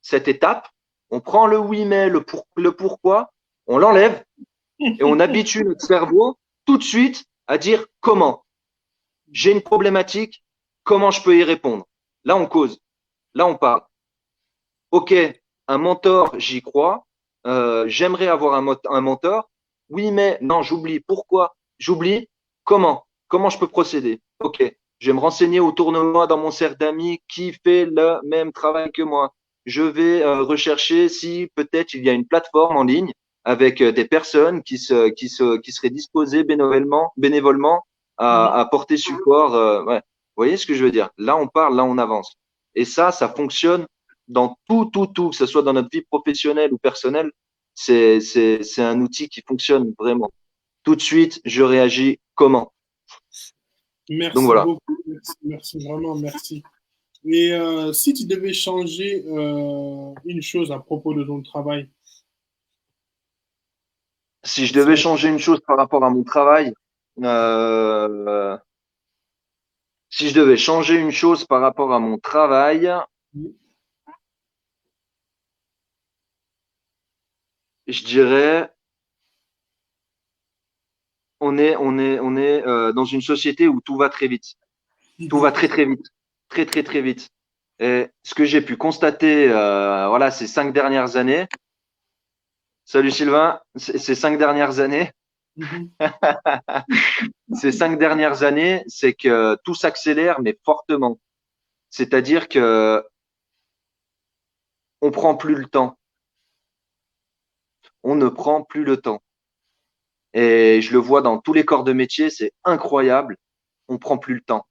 cette étape. On prend le oui, mais, le pourquoi, on l'enlève et on habitue notre cerveau tout de suite à dire comment. J'ai une problématique, comment je peux y répondre. Là, on cause. Là, on parle. OK, un mentor, j'y crois. J'aimerais avoir un mentor. Oui, mais non, j'oublie. Pourquoi? J'oublie. Comment? Comment je peux procéder? OK, je vais me renseigner autour de moi dans mon cercle d'amis qui fait le même travail que moi. Je vais rechercher si peut-être il y a une plateforme en ligne avec des personnes qui seraient disposées bénévolement Mhm. à porter support. Ouais. Vous voyez ce que je veux dire? Là, on parle, là, on avance. Et ça fonctionne dans tout, que ce soit dans notre vie professionnelle ou personnelle, c'est un outil qui fonctionne vraiment. Tout de suite, je réagis comment. Donc Merci voilà. beaucoup. Merci, merci, vraiment, merci. Et si tu devais changer une chose à propos de ton travail, Si je ce devais serait changer une chose par rapport à mon travail, euh, si je devais changer une chose par rapport à mon travail, je dirais, on est dans une société où tout va très vite. Tout va très vite, très vite. Et ce que j'ai pu constater, voilà, ces 5 dernières années. Salut Sylvain, ces 5 dernières années, Mhm. c'est que tout s'accélère, mais fortement. C'est-à-dire que on prend plus le temps. On ne prend plus le temps. Et je le vois dans tous les corps de métier, c'est incroyable. On prend plus le temps.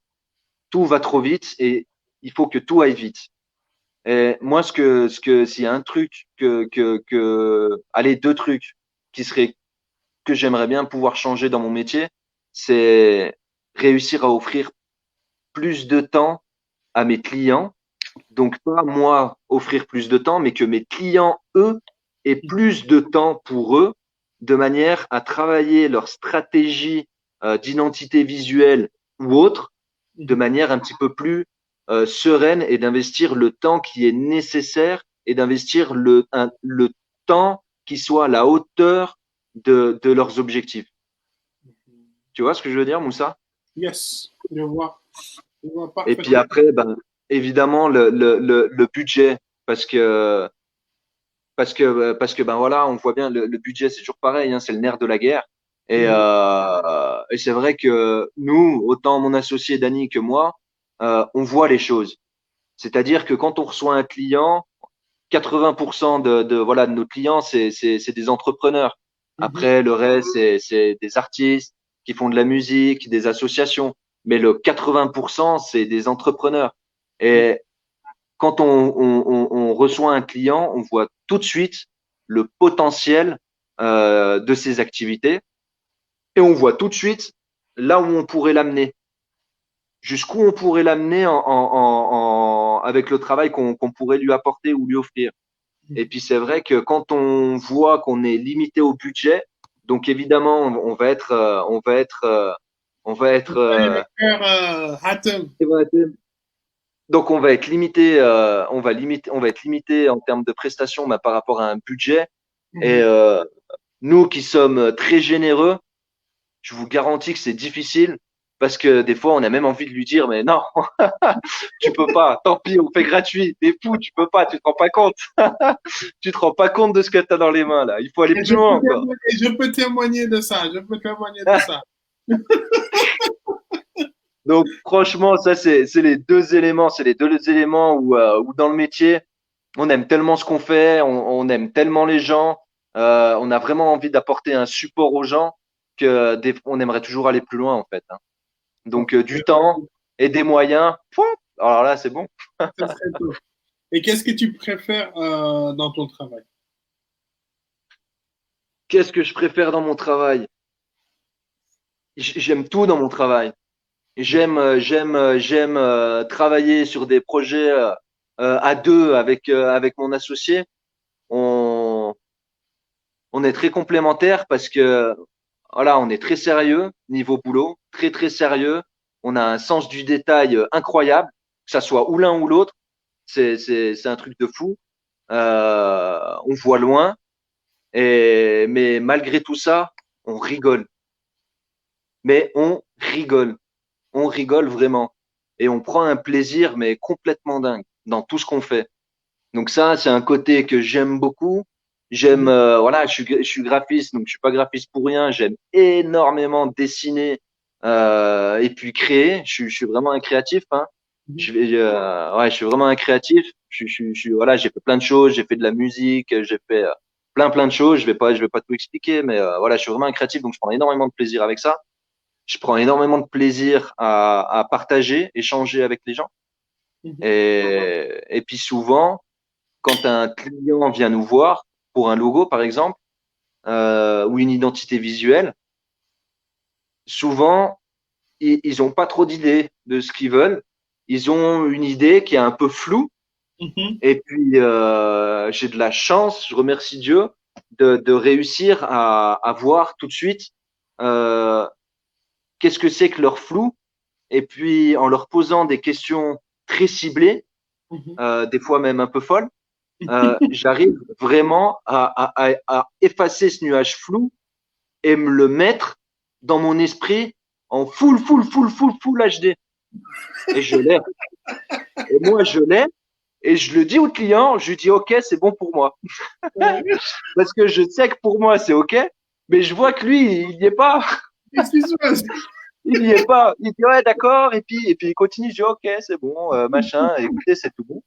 Tout va trop vite et il faut que tout aille vite. Et moi, s'il y a un truc allez, deux trucs qui seraient que j'aimerais bien pouvoir changer dans mon métier, c'est réussir à offrir plus de temps à mes clients. Donc, pas moi offrir plus de temps, mais que mes clients, eux, aient plus de temps pour eux, de manière à travailler leur stratégie d'identité visuelle ou autre, de manière un petit peu plus sereine et d'investir le temps qui est nécessaire et d'investir le temps qui soit à la hauteur de leurs objectifs. Tu vois ce que je veux dire, Moussa? Yes, je vois. Je vois Et puis parfaitement. après, ben, évidemment, le budget, parce que ben voilà, on voit bien le budget, c'est toujours pareil, hein, c'est le nerf de la guerre. Et c'est vrai que nous, autant mon associé Dany que moi, on voit les choses. C'est-à-dire que quand on reçoit un client, 80% de nos clients, c'est des entrepreneurs. Mhm. Après, le reste, c'est des artistes qui font de la musique, des associations. Mais le 80%, c'est des entrepreneurs. Et quand on reçoit un client, on voit tout de suite le potentiel de ses activités et on voit tout de suite là où on pourrait l'amener, jusqu'où on pourrait l'amener avec le travail qu'on pourrait lui apporter ou lui offrir. Et puis c'est vrai que quand on voit qu'on est limité au budget, donc évidemment on va être Allez, le cœur, Hatem. donc on va être limité, on va être limité en termes de prestations par rapport à un budget. Et Mhm. nous qui sommes très généreux, je vous garantis que c'est difficile parce que des fois on a même envie de lui dire mais non, tu peux pas, tant pis, on fait gratuit, t'es fou, tu peux pas, tu te rends pas compte, tu te rends pas compte de ce que tu as dans les mains là, il faut aller Et plus loin encore. je peux témoigner de ça. Je peux témoigner de ça. Donc franchement, ça c'est les deux éléments, c'est les deux éléments où dans le métier, on aime tellement ce qu'on fait, on aime tellement les gens, on a vraiment envie d'apporter un support aux gens que on aimerait toujours aller plus loin en fait, hein. Donc du temps et des moyens, pouah, alors là c'est bon. Ça serait top. Et qu'est-ce que tu préfères dans ton travail? Qu'est-ce que je préfère dans mon travail? J'aime tout dans mon travail. J'aime travailler sur des projets à deux avec mon associé. On, on est très complémentaires parce que voilà, on est très sérieux niveau boulot, très très sérieux. On a un sens du détail incroyable, que ça soit ou l'un ou l'autre. C'est un truc de fou. On voit loin, mais malgré tout ça, on rigole. Mais on rigole vraiment. Et on prend un plaisir, mais complètement dingue dans tout ce qu'on fait. Donc ça, c'est un côté que j'aime beaucoup. J'aime, Mhm. voilà, je suis graphiste, donc je suis pas graphiste pour rien. J'aime énormément dessiner et puis créer. Je suis vraiment un créatif, hein. Ouais, je suis vraiment un créatif. Voilà, j'ai fait plein de choses. J'ai fait de la musique, j'ai fait plein de choses. Je vais pas tout expliquer, mais voilà, je suis vraiment un créatif, donc je prends énormément de plaisir avec ça. Je prends énormément de plaisir à partager, échanger avec les gens. Mhm. Et puis souvent, quand un client vient nous voir pour un logo, par exemple, ou une identité visuelle, souvent, ils ont pas trop d'idées de ce qu'ils veulent. Ils ont une idée qui est un peu floue. Mhm. Et puis, j'ai de la chance, je remercie Dieu, de réussir à voir tout de suite euh, qu'est-ce que c'est que leur flou. Et puis, en leur posant des questions très ciblées, Mhm. des fois même un peu folles, j'arrive vraiment à effacer ce nuage flou et me le mettre dans mon esprit en full HD. Et je l'ai. Et moi, je l'ai. Et je le dis au client, je lui dis, OK, c'est bon pour moi. Ouais. Parce que je sais que pour moi, c'est OK. Mais je vois que lui, il n'y est pas. Qu'est-ce qui se passe? Il n'y est pas. Il dit, ouais, d'accord. Et puis il continue. Je dis, OK, c'est bon, machin. Écoutez, c'est tout bon.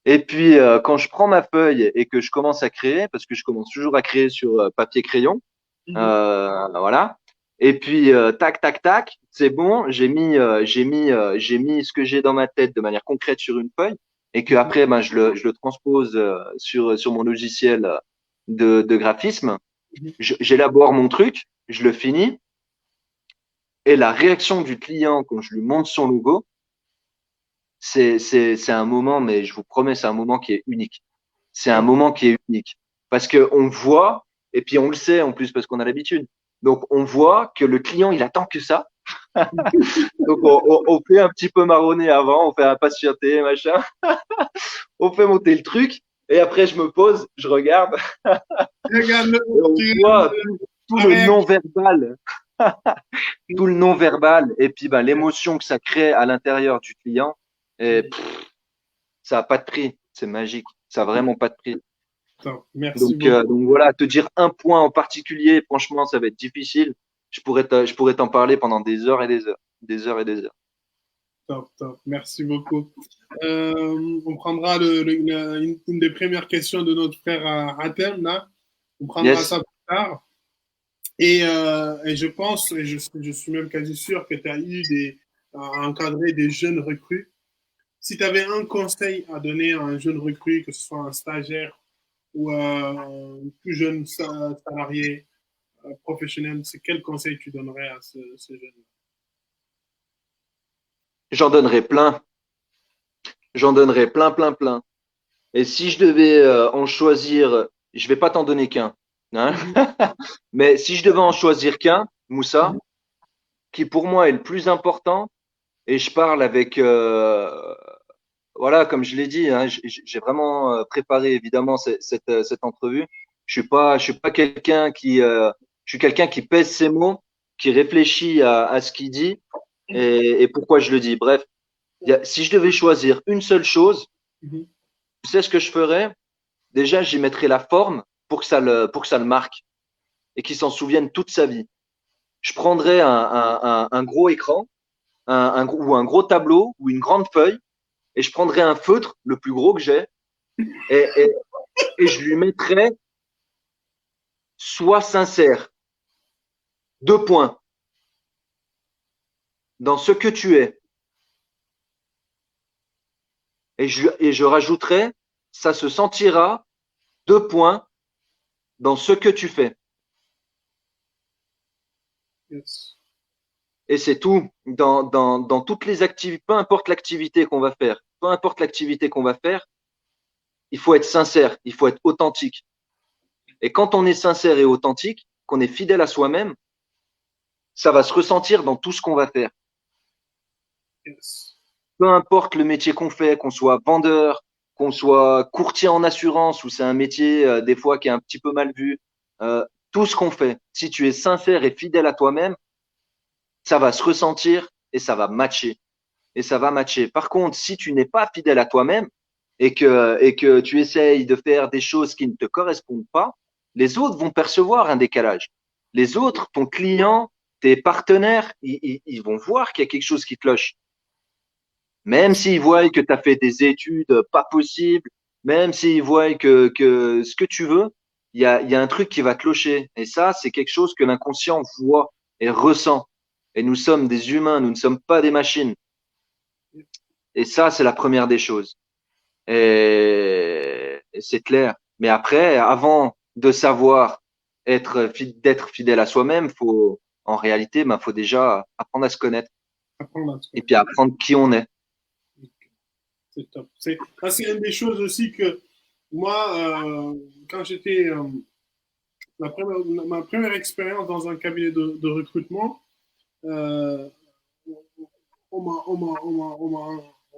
Et puis, quand je prends ma feuille et que je commence à créer, parce que je commence toujours à créer sur papier crayon, Mhm. voilà. Et puis, tac, tac, tac, c'est bon. J'ai mis ce que j'ai dans ma tête de manière concrète sur une feuille, et que Mhm. après, ben, je le transpose sur mon logiciel de graphisme. Mhm. J'élabore mon truc, je le finis, et la réaction du client quand je lui montre son logo, c'est un moment, mais je vous promets, c'est un moment qui est unique. C'est un moment qui est unique. Parce que on voit, et puis on le sait en plus parce qu'on a l'habitude. Donc on voit que le client, il attend que ça. Donc on fait un petit peu marronner avant, on fait impatienter, machin. On fait monter le truc. Et après, je me pose, je regarde, Regarde le, et on tu voit regardes tout la le réaction. non-verbal, tout le non-verbal, et puis ben, l'émotion que ça crée à l'intérieur du client. Et ça n'a pas de prix. C'est magique. Ça n'a vraiment pas de prix. Attends, merci beaucoup. Donc voilà, te dire un point en particulier, franchement, ça va être difficile. Je pourrais t'en parler pendant des heures et des heures. Des heures et des heures. Top, top. Merci beaucoup. On prendra une des premières questions de notre frère Hatem, là. On prendra Yes. ça plus tard. Et je pense, et je suis même quasi sûr que tu as eu à encadrer des jeunes recrues. Si tu avais un conseil à donner à un jeune recrue, que ce soit un stagiaire ou un plus jeune salarié professionnel, c'est quel conseil tu donnerais à ce jeune? J'en donnerai plein. J'en donnerai plein, plein, plein. Et si je devais en choisir, je vais pas t'en donner qu'un. Hein. Mhm, Mais si je devais en choisir qu'un, Moussa, mhm, qui pour moi est le plus important, et je parle avec, voilà, comme je l'ai dit, hein, j'ai vraiment préparé évidemment cette entrevue. Je suis pas quelqu'un je suis quelqu'un qui pèse ses mots, qui réfléchit à ce qu'il dit et pourquoi je le dis. Bref, si je devais choisir une seule chose, mhm. tu sais ce que je ferais? Déjà, j'y mettrais la forme pour que ça le marque et qu'il s'en souvienne toute sa vie. Je prendrais un gros écran, ou un gros tableau ou une grande feuille et je prendrais un feutre, le plus gros que j'ai, et, et, et je lui mettrais sois sincère, 2 points, dans ce que tu es. Et je rajouterais, ça se sentira, 2 points, dans ce que tu fais. Yes. Et c'est tout. Dans toutes les activités, peu importe l'activité qu'on va faire, il faut être sincère, il faut être authentique. Et quand on est sincère et authentique, qu'on est fidèle à soi-même, ça va se ressentir dans tout ce qu'on va faire. Yes. Peu importe le métier qu'on fait, qu'on soit vendeur, qu'on soit courtier en assurance, ou c'est un métier des fois qui est un petit peu mal vu, tout ce qu'on fait, si tu es sincère et fidèle à toi-même, ça va se ressentir et ça va matcher. Et ça va matcher. Par contre, si tu n'es pas fidèle à toi-même et que tu essayes de faire des choses qui ne te correspondent pas, les autres vont percevoir un décalage. Les autres, ton client, tes partenaires, ils vont voir qu'il y a quelque chose qui cloche. Même s'ils voient que tu as fait des études pas possibles, même s'ils voient que ce que tu veux, il y a un truc qui va clocher. Et ça, c'est quelque chose que l'inconscient voit et ressent. Et nous sommes des humains, nous ne sommes pas des machines. Et ça, c'est la première des choses. Et c'est clair. Mais après, avant de savoir d'être fidèle à soi-même, en réalité, faut déjà apprendre à se connaître Apprendre à te et puis connaître. apprendre qui on est. C'est top. C'est une des choses aussi que moi, quand j'étais ma première expérience dans un cabinet de recrutement, euh, on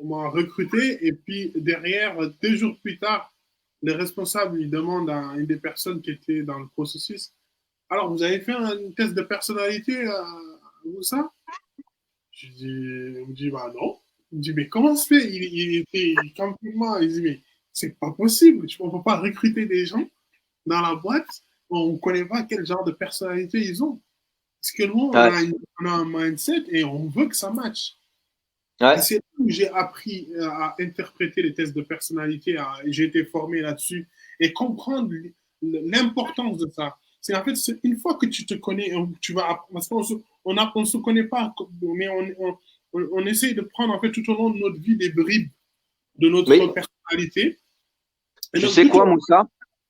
m'a recruté et puis derrière, 2 jours plus tard, les responsables lui demandent à une des personnes qui était dans le processus, alors vous avez fait un test de personnalité, vous ça? Il me dit, bah non. Il me dit, mais comment se fait? Il était complètement, il dit, mais c'est pas possible. On ne peut pas recruter des gens dans la boîte. On ne connaît pas quel genre de personnalité ils ont. Parce que nous, Ouais, on a un mindset et on veut que ça matche. Et ouais, c'est là où j'ai appris à interpréter les tests de personnalité. J'ai été formé là-dessus et comprendre l'importance de ça. C'est en fait, une fois que tu te connais, tu vas parce qu'on on se connaît pas, mais on essaye de prendre en fait tout au long de notre vie des bribes de notre mais personnalité. Et tu donc, sais tout quoi, au Moussa?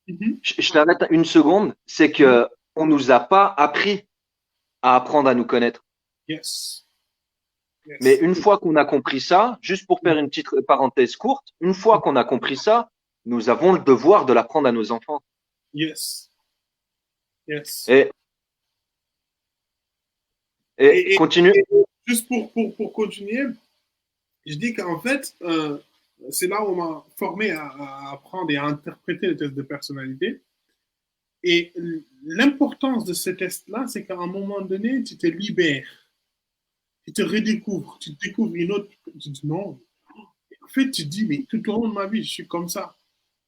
Mhm, Je t'arrête une seconde. C'est mhm. que on nous a pas appris à apprendre à nous connaître. Yes. Mais Yes. une fois qu'on a compris ça, juste pour faire une petite parenthèse courte, une fois qu'on a compris ça, nous avons le devoir de l'apprendre à nos enfants. Yes. Yes. Et, et Et, continue. et juste pour continuer, je dis qu'en fait, c'est là où on m'a formé à apprendre et à interpréter les tests de personnalité. Et l'importance de ces tests-là, c'est qu'à un moment donné, tu te libères, tu te redécouvres, tu découvres une autre. Tu dis non. En fait, tu te dis, mais tout au long de ma vie, je suis comme ça.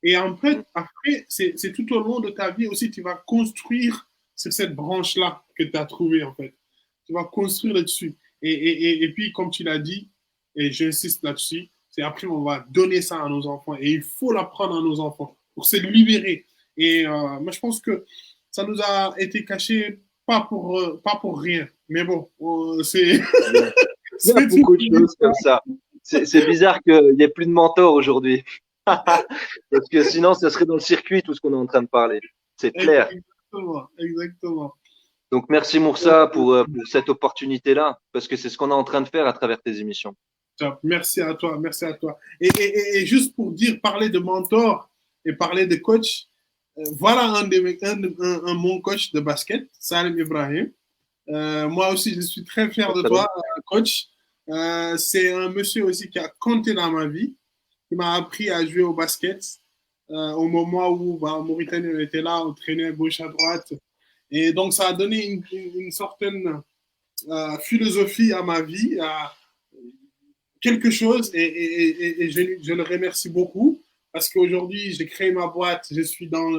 Et en fait, après, c'est tout au long de ta vie aussi, tu vas construire sur cette branche-là que tu as trouvée, en fait. Tu vas construire là-dessus. Et puis, comme tu l'as dit, et j'insiste là-dessus, c'est après, on va donner ça à nos enfants. Et il faut l'apprendre à nos enfants pour se libérer. Et moi, je pense que ça nous a été caché pas pour rien. Mais bon, c'est Il y a c'est une beaucoup de choses comme ça. C'est bizarre qu'il n'y ait plus de mentors aujourd'hui. Parce que sinon, ça serait dans le circuit tout ce qu'on est en train de parler. C'est clair. Exactement, exactement. Donc, merci Moussa pour cette opportunité-là, parce que c'est ce qu'on est en train de faire à travers tes émissions. Top. Merci à toi, merci à toi. Et juste pour dire, parler de mentor et parler de coach, voilà un mon coach de basket, Salim Ibrahim. Moi aussi, je suis très fier de toi, coach. C'est un monsieur aussi qui a compté dans ma vie, qui m'a appris à jouer au basket au moment où Mauritanie était là, on traînait à gauche, à droite. Et donc, ça a donné une certaine philosophie à ma vie, à quelque chose, et je le remercie beaucoup parce qu'aujourd'hui, j'ai créé ma boîte, je suis dans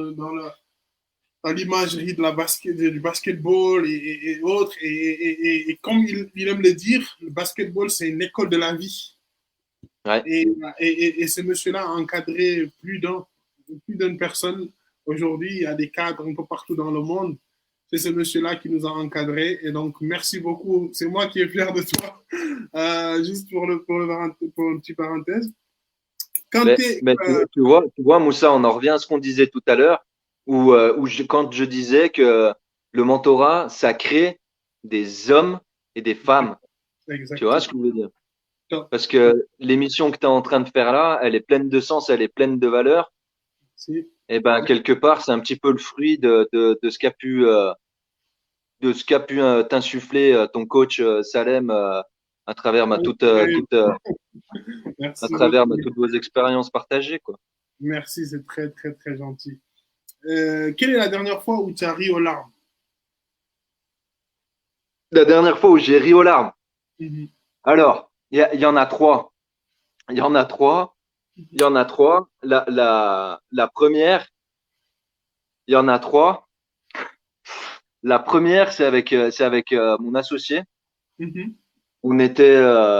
l'imagerie de la basket, du basketball et autres. Et comme il aime le dire, le basketball, c'est une école de la vie. Ouais. Et ce monsieur-là a encadré plus d'une personne. Aujourd'hui, il y a des cadres un peu partout dans le monde. C'est ce monsieur-là qui nous a encadrés. Et donc, merci beaucoup. C'est moi qui est fier de toi. Juste pour une petite parenthèse. Quand Mais tu vois, Moussa, on en revient à ce qu'on disait tout à l'heure, quand je disais que le mentorat, ça crée des hommes et des femmes. Tu vois ce exactement. que je veux dire? Parce que l'émission que tu es en train de faire là, elle est pleine de sens, elle est pleine de valeur. Si. Et ben quelque part, c'est un petit peu le fruit de ce qu'a pu t'insuffler ton coach Salem à travers à Merci travers beaucoup. toutes vos expériences partagées, quoi. Merci, c'est très, très, très gentil. Quelle est la dernière fois où tu as ri aux larmes? La dernière fois où j'ai ri aux larmes. Mhm. Alors, il y en a trois. Il y en a trois. Il y en a trois. La première, il y en a trois. La première, c'est avec mon associé. Mhm. On était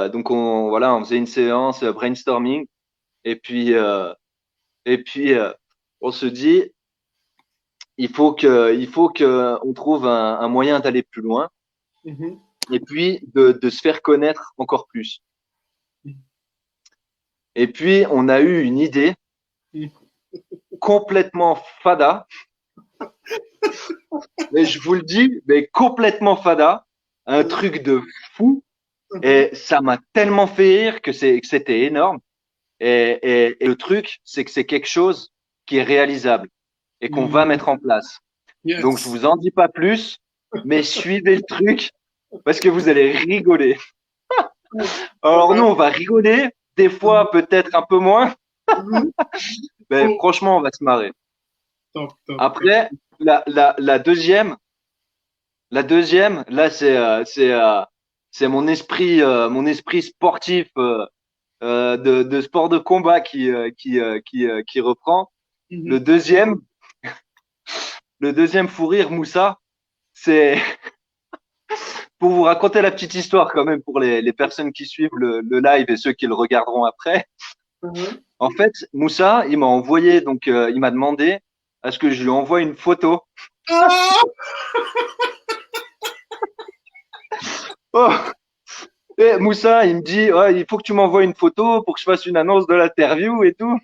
donc on faisait une séance brainstorming et puis on se dit il faut que on trouve un moyen d'aller plus loin Mhm. et puis de se faire connaître encore plus. Et puis on a eu une idée Mhm. complètement fada, mais je vous le dis, mais complètement fada, un truc de fou et ça m'a tellement fait rire que c'était énorme. Et le truc, c'est que c'est quelque chose qui est réalisable et qu'on va Mhm. mettre en place. Donc, je Yes. vous en dis pas plus, mais suivez le truc parce que vous allez rigoler. Alors, nous, on va rigoler, des fois, peut-être un peu moins, Mhm. mais Oh, franchement, on va se marrer. top, top, top. Après, la deuxième, là, c'est mon esprit sportif de sport de combat qui reprend. Le Mhm. deuxième, le deuxième fou rire, Moussa, c'est pour vous raconter la petite histoire quand même pour les personnes qui suivent le live et ceux qui le regarderont après. Mhm. En fait, Moussa, il m'a envoyé, donc il m'a demandé à ce que je lui envoie une photo. Ah! Oh, et Moussa, il me dit, ouais, il faut que tu m'envoies une photo pour que je fasse une annonce de l'interview et tout.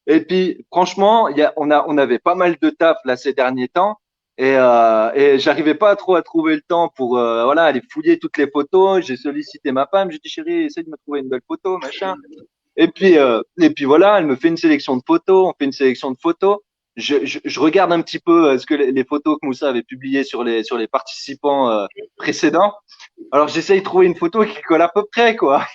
Et puis, franchement, on avait pas mal de taf là ces derniers temps. Et j'arrivais pas trop à trouver le temps pour voilà aller fouiller toutes les photos. J'ai sollicité ma femme, j'ai dit chérie, essaye de me trouver une belle photo, machin. Et puis voilà, elle me fait une sélection de photos, on fait une sélection de photos. Je regarde un petit peu ce que les photos que Moussa avait publiées sur les participants précédents. Alors j'essaye de trouver une photo qui colle à peu près quoi.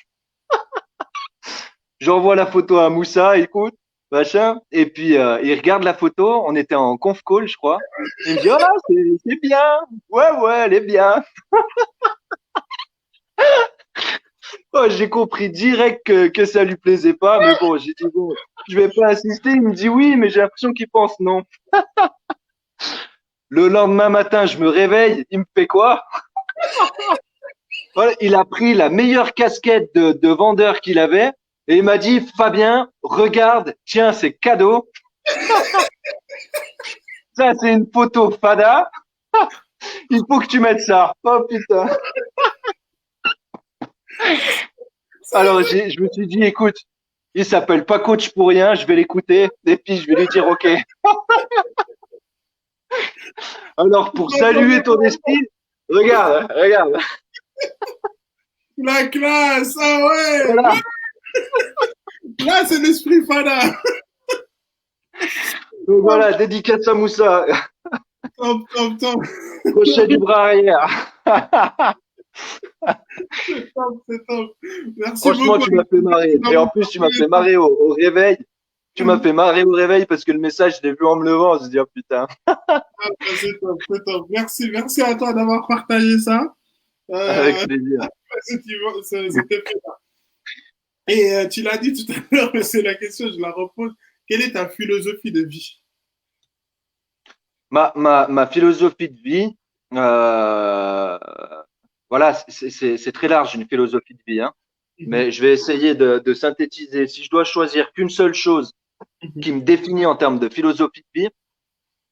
J'envoie la photo à Moussa, écoute, machin, et puis il regarde la photo. On était en conf call, je crois. Il me dit ah c'est bien, ouais elle est bien. Oh, j'ai compris direct que ça lui plaisait pas, mais bon, j'ai dit bon, je vais pas insister. Il me dit oui, mais j'ai l'impression qu'il pense non. Le lendemain matin, je me réveille, il me fait quoi? Voilà, il a pris la meilleure casquette de vendeur qu'il avait et il m'a dit Fabien, regarde, tiens, c'est cadeau. Ça, c'est une photo fada. Il faut que tu mettes ça. Oh putain. Alors, je me suis dit, écoute, il s'appelle pas coach pour rien, je vais l'écouter et puis je vais lui dire OK. Alors, pour saluer ton esprit, regarde. La classe, ah ouais, Voilà. là c'est l'esprit fada. Donc voilà, dédicace à Moussa. Top. Crochet du bras arrière. C'est top. Merci Franchement, beaucoup. tu m'as fait marrer. Et en plus, tu m'as fait marrer au réveil. Tu m'as fait marrer au réveil parce que le message, je l'ai vu en me levant. Je me suis dit, oh putain. C'est top. Merci à toi d'avoir partagé ça. Avec Euh, plaisir. C'était fait. Et tu l'as dit tout à l'heure, mais c'est la question, je la repose. Quelle est ta philosophie de vie? Ma philosophie de vie, euh, voilà, c'est très large, une philosophie de vie, hein. Mhm, Mais je vais essayer de synthétiser. Si je dois choisir qu'une seule chose mhm, qui me définit en termes de philosophie de vie,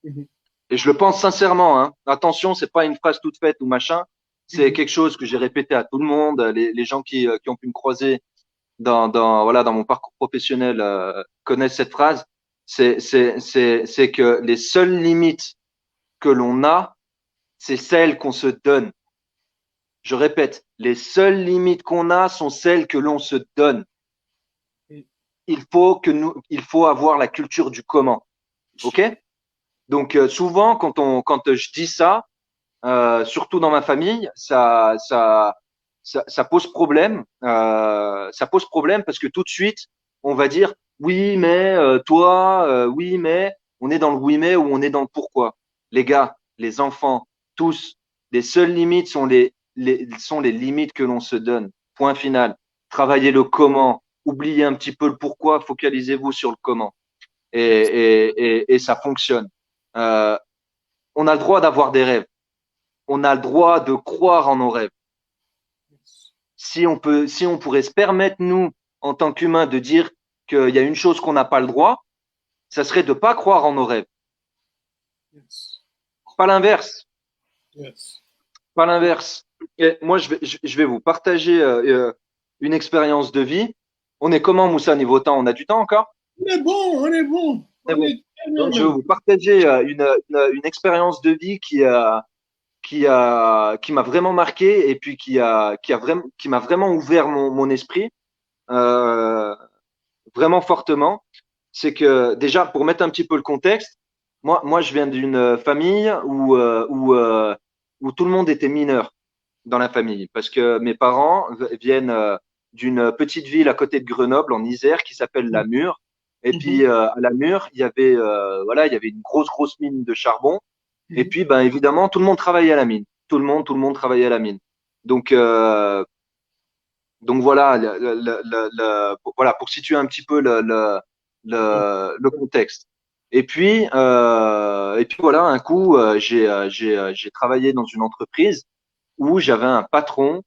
mhm, et je le pense sincèrement, hein, attention, c'est pas une phrase toute faite ou machin, c'est mhm, quelque chose que j'ai répété à tout le monde. Les gens qui ont pu me croiser voilà, dans mon parcours professionnel connaissent cette phrase. C'est que les seules limites que l'on a, c'est celles qu'on se donne. Je répète, les seules limites qu'on a sont celles que l'on se donne. Il faut avoir la culture du comment. OK? Donc souvent quand je dis ça, surtout dans ma famille, ça pose problème. Ça pose problème parce que tout de suite, on va dire oui, mais toi, oui, mais on est dans le oui, mais ou on est dans le pourquoi. Les gars, les enfants, tous, les seules limites sont les limites que l'on se donne. Point final. Travaillez le comment. Oubliez un petit peu le pourquoi. Focalisez-vous sur le comment. Et ça fonctionne. Euh, on a le droit d'avoir des rêves. On a le droit de croire en nos rêves. Si on pourrait se permettre, nous, en tant qu'humains, de dire qu'il y a une chose qu'on n'a pas le droit, ça serait de ne pas croire en nos rêves. yes, Pas l'inverse. yes. Pas l'inverse. Et moi, je vais vous partager une expérience de vie. On est comment, Moussa, niveau temps? On a du temps encore? On est bon. C'est On bon. est très bien Donc, je vais même. vous partager une expérience de vie qui m'a vraiment marqué et puis qui m'a vraiment ouvert mon esprit. Euh, Vraiment fortement, c'est que déjà, pour mettre un petit peu le contexte, moi je viens d'une famille où tout le monde était mineur dans la famille, parce que mes parents viennent d'une petite ville à côté de Grenoble, en Isère, qui s'appelle La Mure. Et puis Mhm, à La Mure, il y avait une grosse mine de charbon. Et mhm, puis, ben évidemment, tout le monde travaillait à la mine. Tout le monde travaillait à la mine. Donc, donc voilà, voilà pour situer un petit peu mhm, le contexte. Et puis voilà, un coup, j'ai travaillé dans une entreprise où j'avais un patron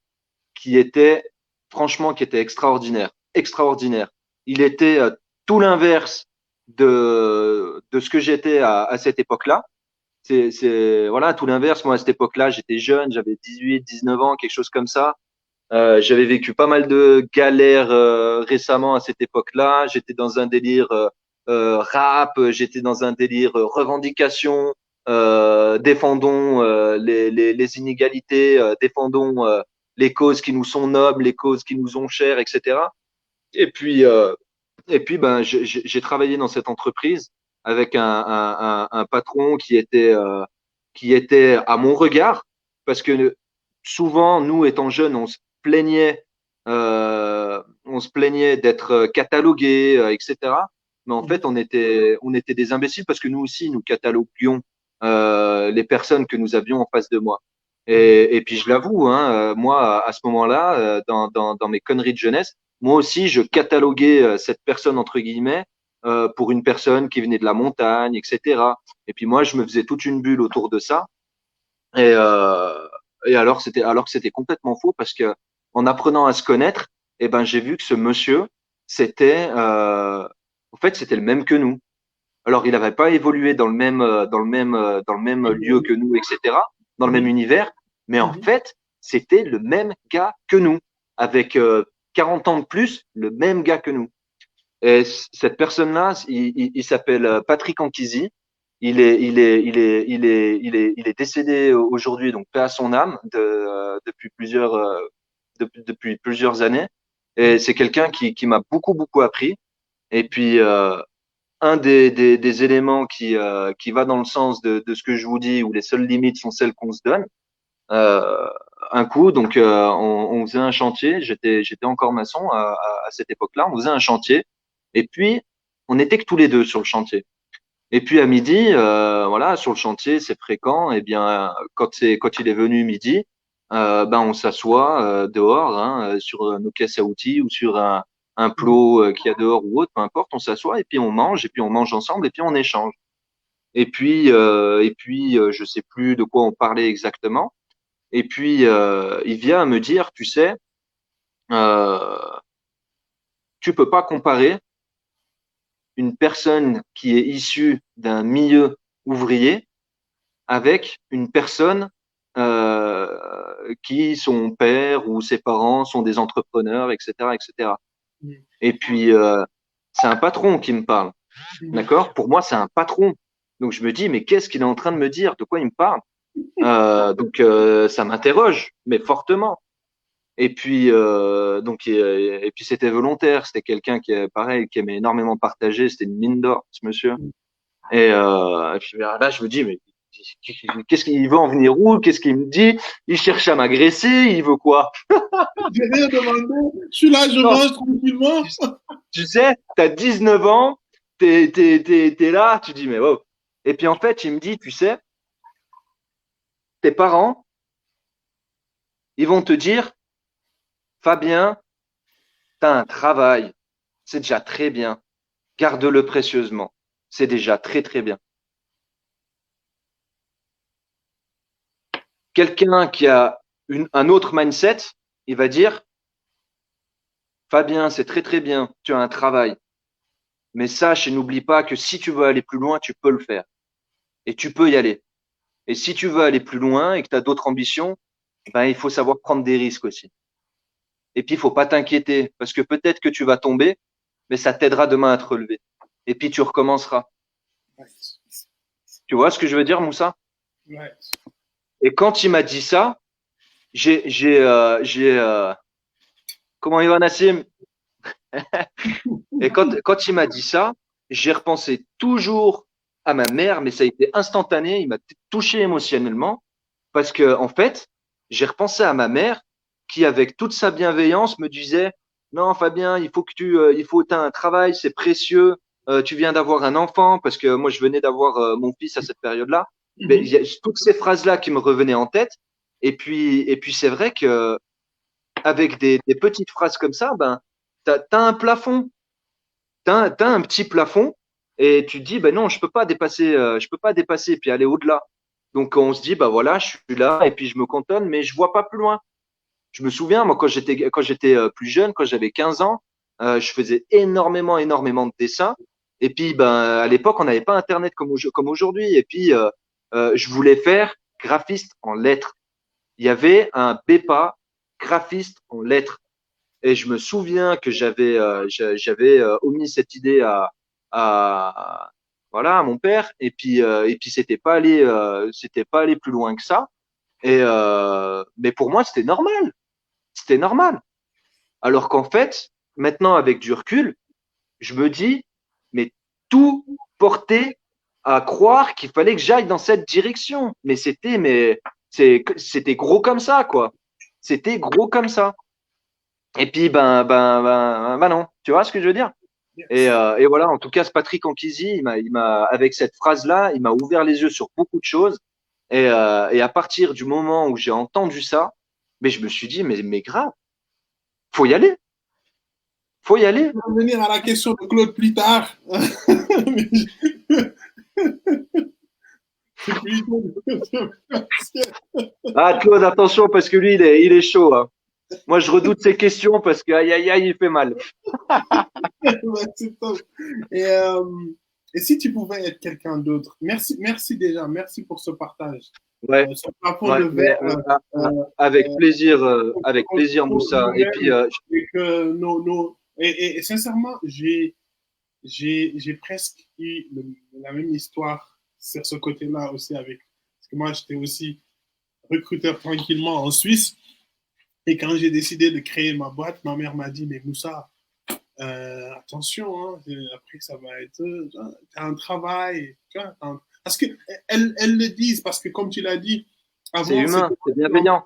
qui était, franchement, qui était extraordinaire, extraordinaire. Il était tout l'inverse de ce que j'étais à cette époque-là. Voilà, tout l'inverse. Moi, à cette époque-là, j'étais jeune, j'avais 18, 19 ans, quelque chose comme ça. J'avais vécu pas mal de galères récemment à cette époque-là. J'étais dans un délire rap, j'étais dans un délire revendication. défendons les inégalités, défendons les causes qui nous sont nobles, les causes qui nous sont chères, etc. Et puis, ben, j'ai travaillé dans cette entreprise avec un patron qui était à mon regard, parce que souvent, nous, étant jeunes, on se plaignait d'être catalogués, etc. Mais en fait, on était des imbéciles parce que nous aussi, nous cataloguions les personnes que nous avions en face de moi. Et puis, je l'avoue, hein, moi, à ce moment-là, dans mes conneries de jeunesse, moi aussi, je cataloguais cette personne, entre guillemets, pour une personne qui venait de la montagne, etc. Et puis moi, je me faisais toute une bulle autour de ça. Et, alors que c'était complètement faux parce que en apprenant à se connaître, eh ben, j'ai vu que ce monsieur, en fait, c'était le même que nous. Alors, il n'avait pas évolué dans le même lieu que nous, etc., dans le même univers, mais en fait, c'était le même gars que nous, avec 40 ans de plus, le même gars que nous. Et cette personne-là, il s'appelle Patrick Anchisi. Il est décédé aujourd'hui, donc paix à son âme, depuis plusieurs années. Et c'est quelqu'un qui m'a beaucoup appris. Et puis, un des éléments qui va dans le sens de ce que je vous dis, où les seules limites sont celles qu'on se donne. Euh, un coup, donc, on faisait un chantier. J'étais encore maçon à cette époque-là. On faisait un chantier. Et puis, on n'était que tous les deux sur le chantier. Et puis à midi, voilà, sur le chantier, c'est fréquent. Eh bien, quand il est venu midi, ben on s'assoit dehors, hein, sur nos caisses à outils ou sur un plot qu'il y a dehors ou autre, peu importe. On s'assoit et puis on mange et puis on mange ensemble et puis on échange. Je sais plus de quoi on parlait exactement. Et puis il vient me dire, tu sais, euh, tu peux pas comparer une personne qui est issue d'un milieu ouvrier avec une personne qui, son père ou ses parents sont des entrepreneurs, etc., etc. Et puis, c'est un patron qui me parle, d'accord? Pour moi, c'est un patron. Donc, je me dis, mais qu'est-ce qu'il est en train de me dire? De quoi il me parle? Ça m'interroge, mais fortement. Et puis c'était volontaire. C'était quelqu'un qui est pareil, qui aimait énormément partager. C'était une mine d'or, ce monsieur. Et puis là, je me dis, mais qu'est-ce qu'il veut en venir où? Qu'est-ce qu'il me dit? Il cherche à m'agresser, il veut quoi? J'ai rien demandé. Je suis là, je Non, mange tranquillement. tu sais, t'as 19 ans, t'es là, tu dis, mais wow. Et puis en fait, il me dit, tu sais, tes parents, ils vont te dire, Fabien, t'as un travail, c'est déjà très bien, garde-le précieusement, c'est déjà très bien. Quelqu'un qui a un autre mindset, il va dire, Fabien, c'est très bien, tu as un travail. Mais sache et n'oublie pas que si tu veux aller plus loin, tu peux le faire. Et tu peux y aller. Et si tu veux aller plus loin et que tu as d'autres ambitions, ben, il faut savoir prendre des risques aussi. Et puis, il faut pas t'inquiéter parce que peut-être que tu vas tomber, mais ça t'aidera demain à te relever. Et puis, tu recommenceras. Tu vois ce que je veux dire, Moussa? Ouais. Et quand il m'a dit ça, comment il va, Nassim? Et quand il m'a dit ça, j'ai repensé toujours à ma mère, mais ça a été instantané. Il m'a touché émotionnellement parce que, en fait, j'ai repensé à ma mère qui, avec toute sa bienveillance, me disait, non, Fabien, il faut, t'as un travail, c'est précieux. Tu viens d'avoir un enfant parce que moi, je venais d'avoir mon fils à cette période-là. Mais il y a toutes ces phrases-là qui me revenaient en tête. Et puis c'est vrai que avec des petites phrases comme ça, ben, t'as un plafond t'as un petit plafond et tu te dis, ben non, je peux pas dépasser puis aller au-delà. Donc on se dit, bah voilà, je suis là et puis je me cantonne, mais je vois pas plus loin. Je me souviens, moi, quand j'étais plus jeune, quand j'avais 15 ans, je faisais énormément de dessins. Et puis, ben, à l'époque, on n'avait pas Internet comme aujourd'hui. Et puis, je voulais faire graphiste en lettres. Il y avait un BEPA graphiste en lettres. Et je me souviens que j'avais omis cette idée à voilà, mon père. Et puis c'était pas allé plus loin que ça. Mais pour moi, c'était normal. C'était normal. Alors qu'en fait, maintenant, avec du recul, je me dis, mais tout portait à croire qu'il fallait que j'aille dans cette direction. C'était gros comme ça, quoi. C'était gros comme ça. Et puis, ben non. Tu vois ce que je veux dire? Yes. Et voilà, en tout cas, ce Patrick Anquisi, avec cette phrase-là, il m'a ouvert les yeux sur beaucoup de choses. Et à partir du moment où j'ai entendu ça, mais je me suis dit, mais grave, faut y aller, faut y aller. On va revenir à la question de Claude plus tard. C'est plutôt Ah, Claude, attention, parce que lui, il est chaud, hein. Moi, je redoute ces questions parce que, aïe, aïe, aïe, il fait mal. c'est top. Et, euh, et si tu pouvais être quelqu'un d'autre, merci déjà, merci pour ce partage. Ouais, Ce plafond ouais, de verre, avec plaisir, Moussa. Et puis, et que et sincèrement, j'ai presque eu la même histoire sur ce côté-là aussi avec. Parce que moi, j'étais aussi recruteur tranquillement en Suisse. Et quand j'ai décidé de créer ma boîte, ma mère m'a dit, mais Moussa, attention, hein, après ça va être un travail. Tu vois, parce qu'elles le disent, parce que comme tu l'as dit, c'est avant, humain, c'était c'est bienveillant.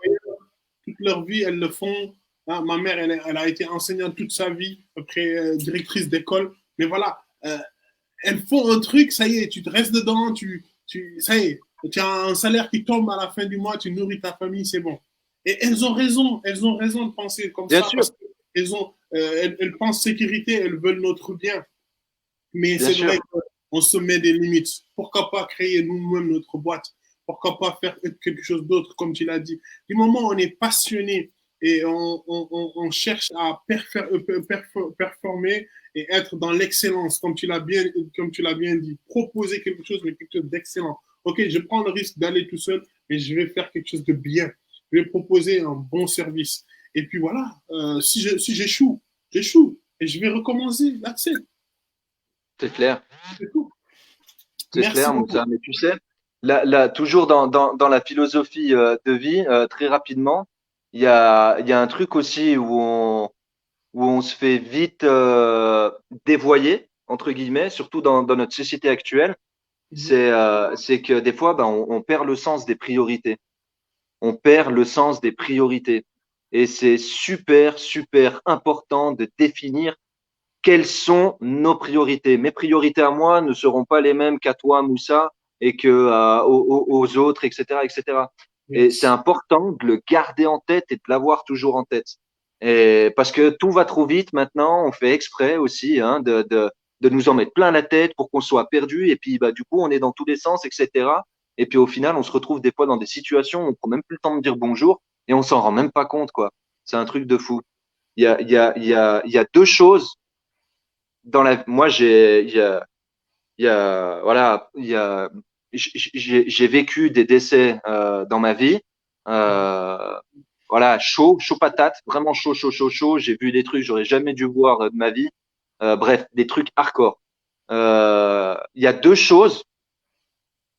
toute leur vie, elles le font. Hein, ma mère, elle a été enseignante toute sa vie, après directrice d'école. Mais voilà, elles font un truc, ça y est, tu te restes dedans, ça y est, tu as un salaire qui tombe à la fin du mois, tu nourris ta famille, c'est bon. Et elles ont raison de penser comme Bien ça sûr, parce elles pensent sécurité, elles veulent notre bien. Mais bien c'est sûr. vrai qu'on se met des limites. Pourquoi pas créer nous-mêmes notre boîte? Pourquoi pas faire quelque chose d'autre, comme tu l'as dit? Du moment où on est passionné et on cherche à performer et être dans l'excellence, comme tu l'as bien dit, proposer quelque chose, mais quelque chose d'excellent. Ok, je prends le risque d'aller tout seul, mais je vais faire quelque chose de bien. Je vais proposer un bon service. Et puis voilà, si j'échoue, j'échoue. Et je vais recommencer. That's it. C'est clair. C'est tout. C'est Merci clair, beaucoup. Moussa. Mais tu sais, toujours dans la philosophie de vie, très rapidement, il y a un truc aussi où on se fait vite dévoyer, entre guillemets, surtout dans notre société actuelle. C'est que des fois, ben, on perd le sens des priorités. On perd le sens des priorités. Et c'est super, super important de définir quelles sont nos priorités. Mes priorités à moi ne seront pas les mêmes qu'à toi, Moussa, et que aux autres, etc., etc. Et c'est Yes. important de le garder en tête et de l'avoir toujours en tête. Et parce que tout va trop vite maintenant, on fait exprès aussi hein, de nous en mettre plein la tête pour qu'on soit perdu. Et puis, bah, du coup, on est dans tous les sens, etc. Et puis, au final, on se retrouve des fois dans des situations où on prend même plus le temps de dire bonjour et on s'en rend même pas compte, quoi. C'est un truc de fou. Il y a deux choses moi voilà j'ai vécu des décès dans ma vie euh, voilà chaud patate vraiment chaud j'ai vu des trucs que j'aurais jamais dû voir de ma vie. Bref des trucs hardcore. Il y a deux choses,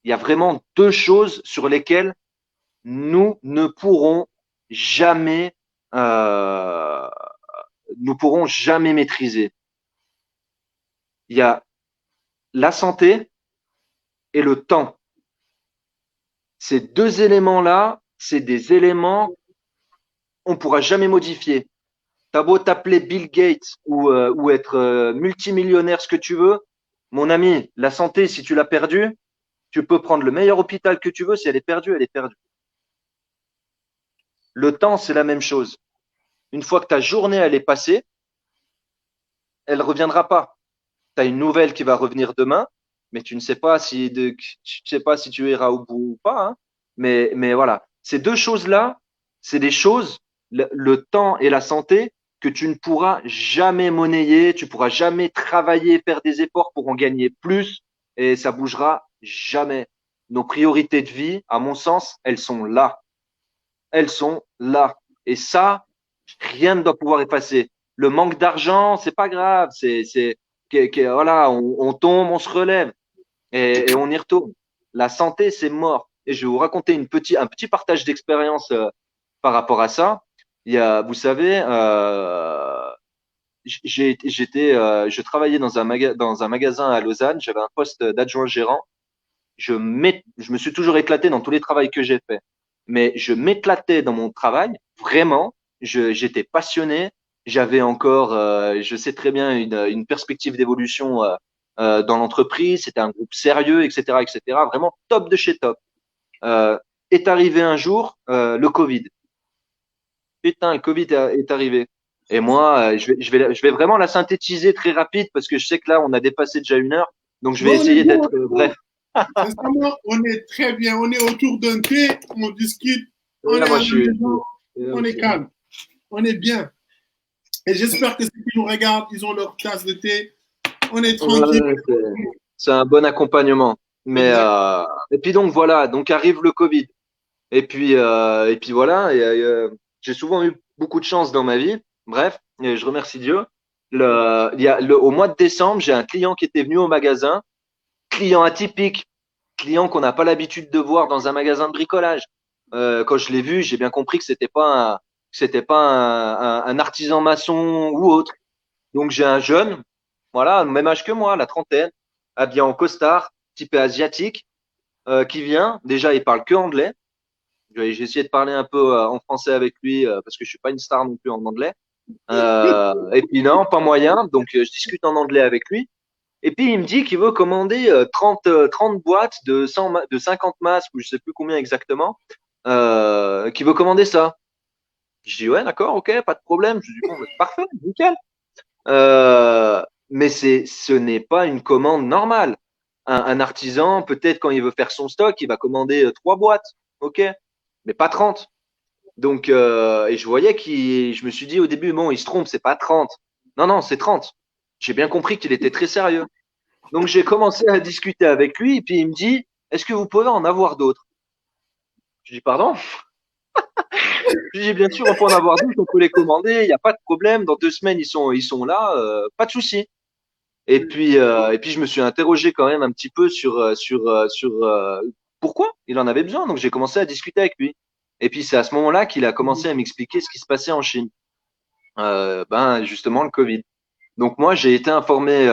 il y a vraiment deux choses sur lesquelles nous ne pourrons jamais euh, nous pourrons jamais maîtriser. Il y a la santé et le temps. Ces deux éléments-là, c'est des éléments qu'on ne pourra jamais modifier. T'as beau t'appeler Bill Gates ou être multimillionnaire, ce que tu veux, mon ami, la santé, si tu l'as perdue, tu peux prendre le meilleur hôpital que tu veux, si elle est perdue, elle est perdue. Le temps, c'est la même chose. Une fois que ta journée, elle est passée, elle ne reviendra pas. Tu as une nouvelle qui va revenir demain, mais tu ne sais pas si tu iras au bout ou pas. Hein. Mais voilà, ces deux choses-là, c'est des choses, le temps et la santé, que tu ne pourras jamais monnayer, tu pourras jamais travailler, faire des efforts pour en gagner plus, et ça bougera jamais. Nos priorités de vie, à mon sens, elles sont là. Elles sont là. Et ça, rien ne doit pouvoir effacer. Le manque d'argent, c'est pas grave. Voilà, on tombe, on se relève. et on y retourne. La santé, c'est mort. Et je vais vous raconter un petit partage d'expérience par rapport à ça. Vous savez, je travaillais dans un magasin à Lausanne. J'avais un poste d'adjoint gérant. Je me suis toujours éclaté dans tous les travaux que j'ai fait. Mais je m'éclatais dans mon travail, vraiment. J'étais passionné. J'avais encore, je sais très bien, une perspective d'évolution dans l'entreprise. C'était un groupe sérieux, etc., etc. Vraiment top de chez top. Euh, est arrivé un jour le Covid. Putain, le Covid est arrivé. Et moi, je vais vraiment la synthétiser très rapide parce que je sais que là, on a dépassé déjà 1 heure. Donc, je vais Non, on est essayer bien. d'être bref. Sincèrement, on est très bien. On est autour d'un thé, on discute, Et on là, est moi, à je la suis. maison, on est Ok. calme, on est bien. Et j'espère que ceux qui nous regardent, ils ont leur tasse de thé. On est tranquille. Ouais, c'est un bon accompagnement. Exact. Et puis donc voilà, donc arrive le Covid. Et puis voilà, j'ai souvent eu beaucoup de chance dans ma vie. Bref, et je remercie Dieu. Au mois de décembre, j'ai un client qui était venu au magasin, client atypique, client qu'on n'a pas l'habitude de voir dans un magasin de bricolage. Quand je l'ai vu, j'ai bien compris que c'était pas un artisan maçon ou autre. Donc j'ai un jeune, voilà, même âge que moi, la trentaine, habillé en costard, typé asiatique, qui vient. Déjà, il parle que anglais. J'ai essayé de parler un peu en français avec lui parce que je suis pas une star non plus en anglais. Et puis non, pas moyen. Donc je discute en anglais avec lui. Et puis il me dit qu'il veut commander 30 boîtes de 50 masques ou je sais plus combien exactement. Qu'il veut commander ça. Je dis ouais, d'accord, ok, pas de problème. Je dis bon, bah, parfait, nickel. Mais ce n'est pas une commande normale. Un artisan, peut-être quand il veut faire son stock, il va commander 3 boîtes, ok, mais pas 30. Donc, et je voyais je me suis dit au début, bon, il se trompe, c'est pas 30. Non, non, c'est 30. J'ai bien compris qu'il était très sérieux. Donc, j'ai commencé à discuter avec lui, et puis il me dit, est-ce que vous pouvez en avoir d'autres? Je dis, pardon? Je dis, bien sûr, on peut en avoir d'autres, on peut les commander, il n'y a pas de problème. Dans 2 semaines, ils sont là, pas de souci. Et puis, je me suis interrogé quand même un petit peu sur pourquoi il en avait besoin. Donc, j'ai commencé à discuter avec lui. Et puis, c'est à ce moment-là qu'il a commencé à m'expliquer ce qui se passait en Chine. Ben, justement, le Covid. Donc, moi, j'ai été informé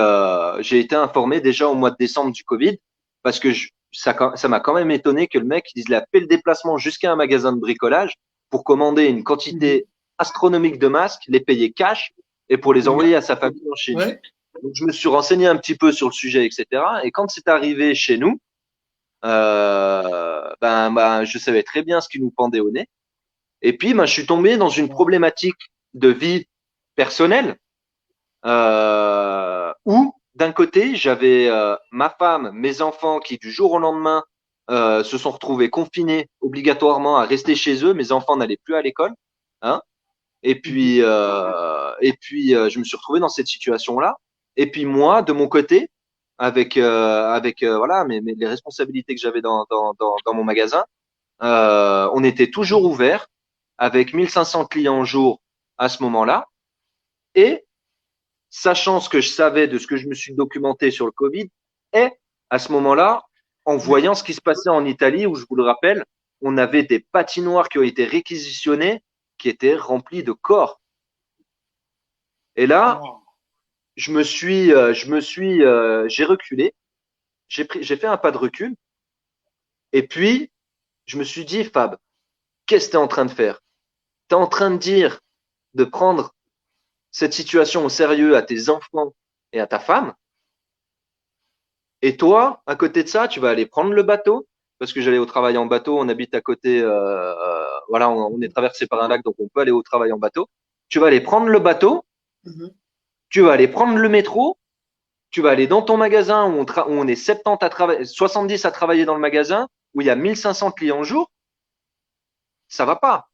déjà au mois de décembre du Covid parce que ça m'a quand même étonné que le mec, il a fait le déplacement jusqu'à un magasin de bricolage pour commander une quantité astronomique de masques, les payer cash et pour les envoyer à sa famille en Chine. Ouais. Donc, je me suis renseigné un petit peu sur le sujet, etc. Et quand c'est arrivé chez nous, ben, je savais très bien ce qui nous pendait au nez. Et puis, ben, je suis tombé dans une problématique de vie personnelle où, d'un côté, j'avais ma femme, mes enfants qui, du jour au lendemain, se sont retrouvés confinés obligatoirement à rester chez eux. Mes enfants n'allaient plus à l'école, hein. Je me suis retrouvé dans cette situation-là. Et puis moi, de mon côté, avec voilà les responsabilités que j'avais dans mon magasin, on était toujours ouvert avec 1500 clients au jour à ce moment-là. Et sachant ce que je savais de ce que je me suis documenté sur le Covid, et à ce moment-là, en voyant ce qui se passait en Italie, où je vous le rappelle, on avait des patinoires qui ont été réquisitionnées, qui étaient remplies de corps. Et là, Wow. j'ai reculé, j'ai fait un pas de recul, et puis je me suis dit, Fab, qu'est-ce que tu es en train de faire? Tu es en train de dire de prendre cette situation au sérieux à tes enfants et à ta femme, et toi, à côté de ça, tu vas aller prendre le bateau, parce que j'allais au travail en bateau, on habite à côté, voilà, on est traversé par un lac, donc on peut aller au travail en bateau. Tu vas aller prendre le bateau, tu vas aller prendre le métro, tu vas aller dans ton magasin où on est 70 à 70 à travailler dans le magasin, où il y a 1500 clients au jour, ça va pas.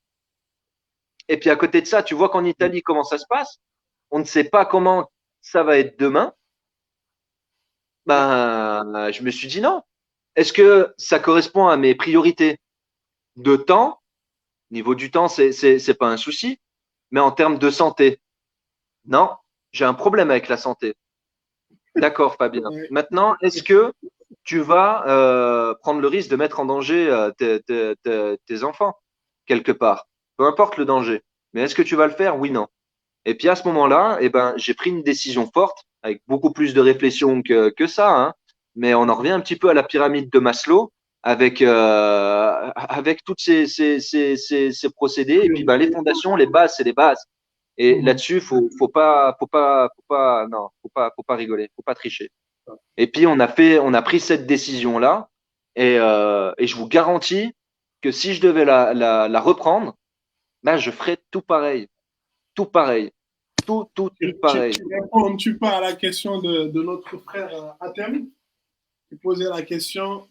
Et puis à côté de ça, tu vois qu'en Italie, comment ça se passe? On ne sait pas comment ça va être demain. Ben, je me suis dit non. Est-ce que ça correspond à mes priorités de temps? Niveau du temps, c'est pas un souci. Mais en termes de santé, non, j'ai un problème avec la santé. D'accord, Fabien. Ouais. Maintenant, est-ce que tu vas prendre le risque de mettre en danger tes enfants quelque part. Peu importe le danger. Mais est-ce que tu vas le faire? Oui, non. Et puis à ce moment-là, eh ben, j'ai pris une décision forte, avec beaucoup plus de réflexion que ça, hein. Mais on en revient un petit peu à la pyramide de Maslow, avec toutes ces procédés. Et puis ben, les fondations, les bases, c'est les bases. Et Mhm. là-dessus, non, faut pas rigoler, faut pas tricher. Et puis on a pris cette décision-là, et je vous garantis que si je devais la reprendre, ben, je ferais tout pareil, tout pareil. Tu réponds-tu pas à la question de notre frère Atem qui posait la question.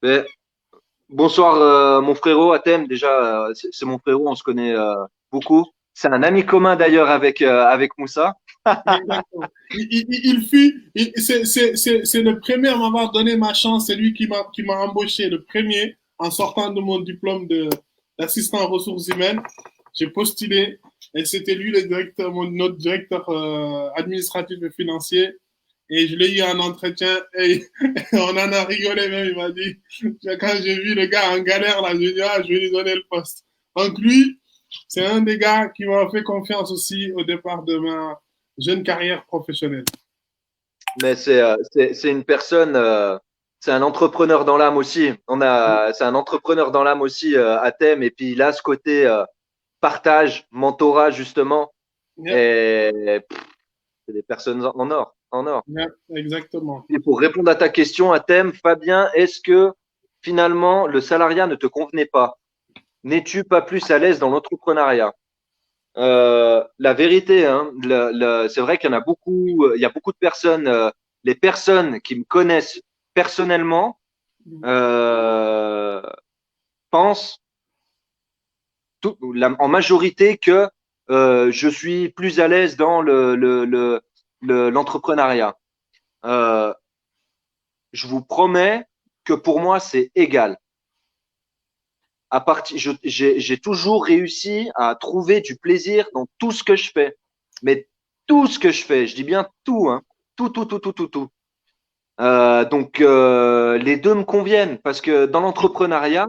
Mais, bonsoir, mon frérot Athème. Déjà, c'est mon frérot, on se connaît beaucoup. C'est un ami commun d'ailleurs avec Moussa. Exactement. C'est le premier à m'avoir donné ma chance. C'est lui qui m'a embauché, le premier, en sortant de mon diplôme d'assistant aux ressources humaines. J'ai postulé et c'était lui le directeur, notre directeur administratif et financier. Et je l'ai eu en entretien et on en a rigolé même. Il m'a dit, quand j'ai vu le gars en galère, là, je lui ai dit, ah, je vais lui donner le poste. Donc lui, c'est un des gars qui m'a fait confiance aussi au départ de ma jeune carrière professionnelle. Mais c'est une personne, c'est un entrepreneur dans l'âme aussi. C'est un entrepreneur dans l'âme aussi, Athème. Et puis il a ce côté partage, mentorat justement. Yeah, Et c'est des personnes en or, en or. yeah, exactement. Et pour répondre à ta question, Athème, Fabien, est-ce que finalement le salariat ne te convenait pas? N'es-tu pas plus à l'aise dans l'entrepreneuriat? La vérité, hein, c'est vrai qu'il y en a beaucoup, il y a beaucoup de personnes, les personnes qui me connaissent personnellement euh, pensent en majorité que je suis plus à l'aise dans l'entrepreneuriat. Euh, je vous promets que pour moi, c'est égal. J'ai toujours réussi à trouver du plaisir dans tout ce que je fais. Mais tout ce que je fais, je dis bien tout, hein, tout. Donc les deux me conviennent parce que dans l'entrepreneuriat,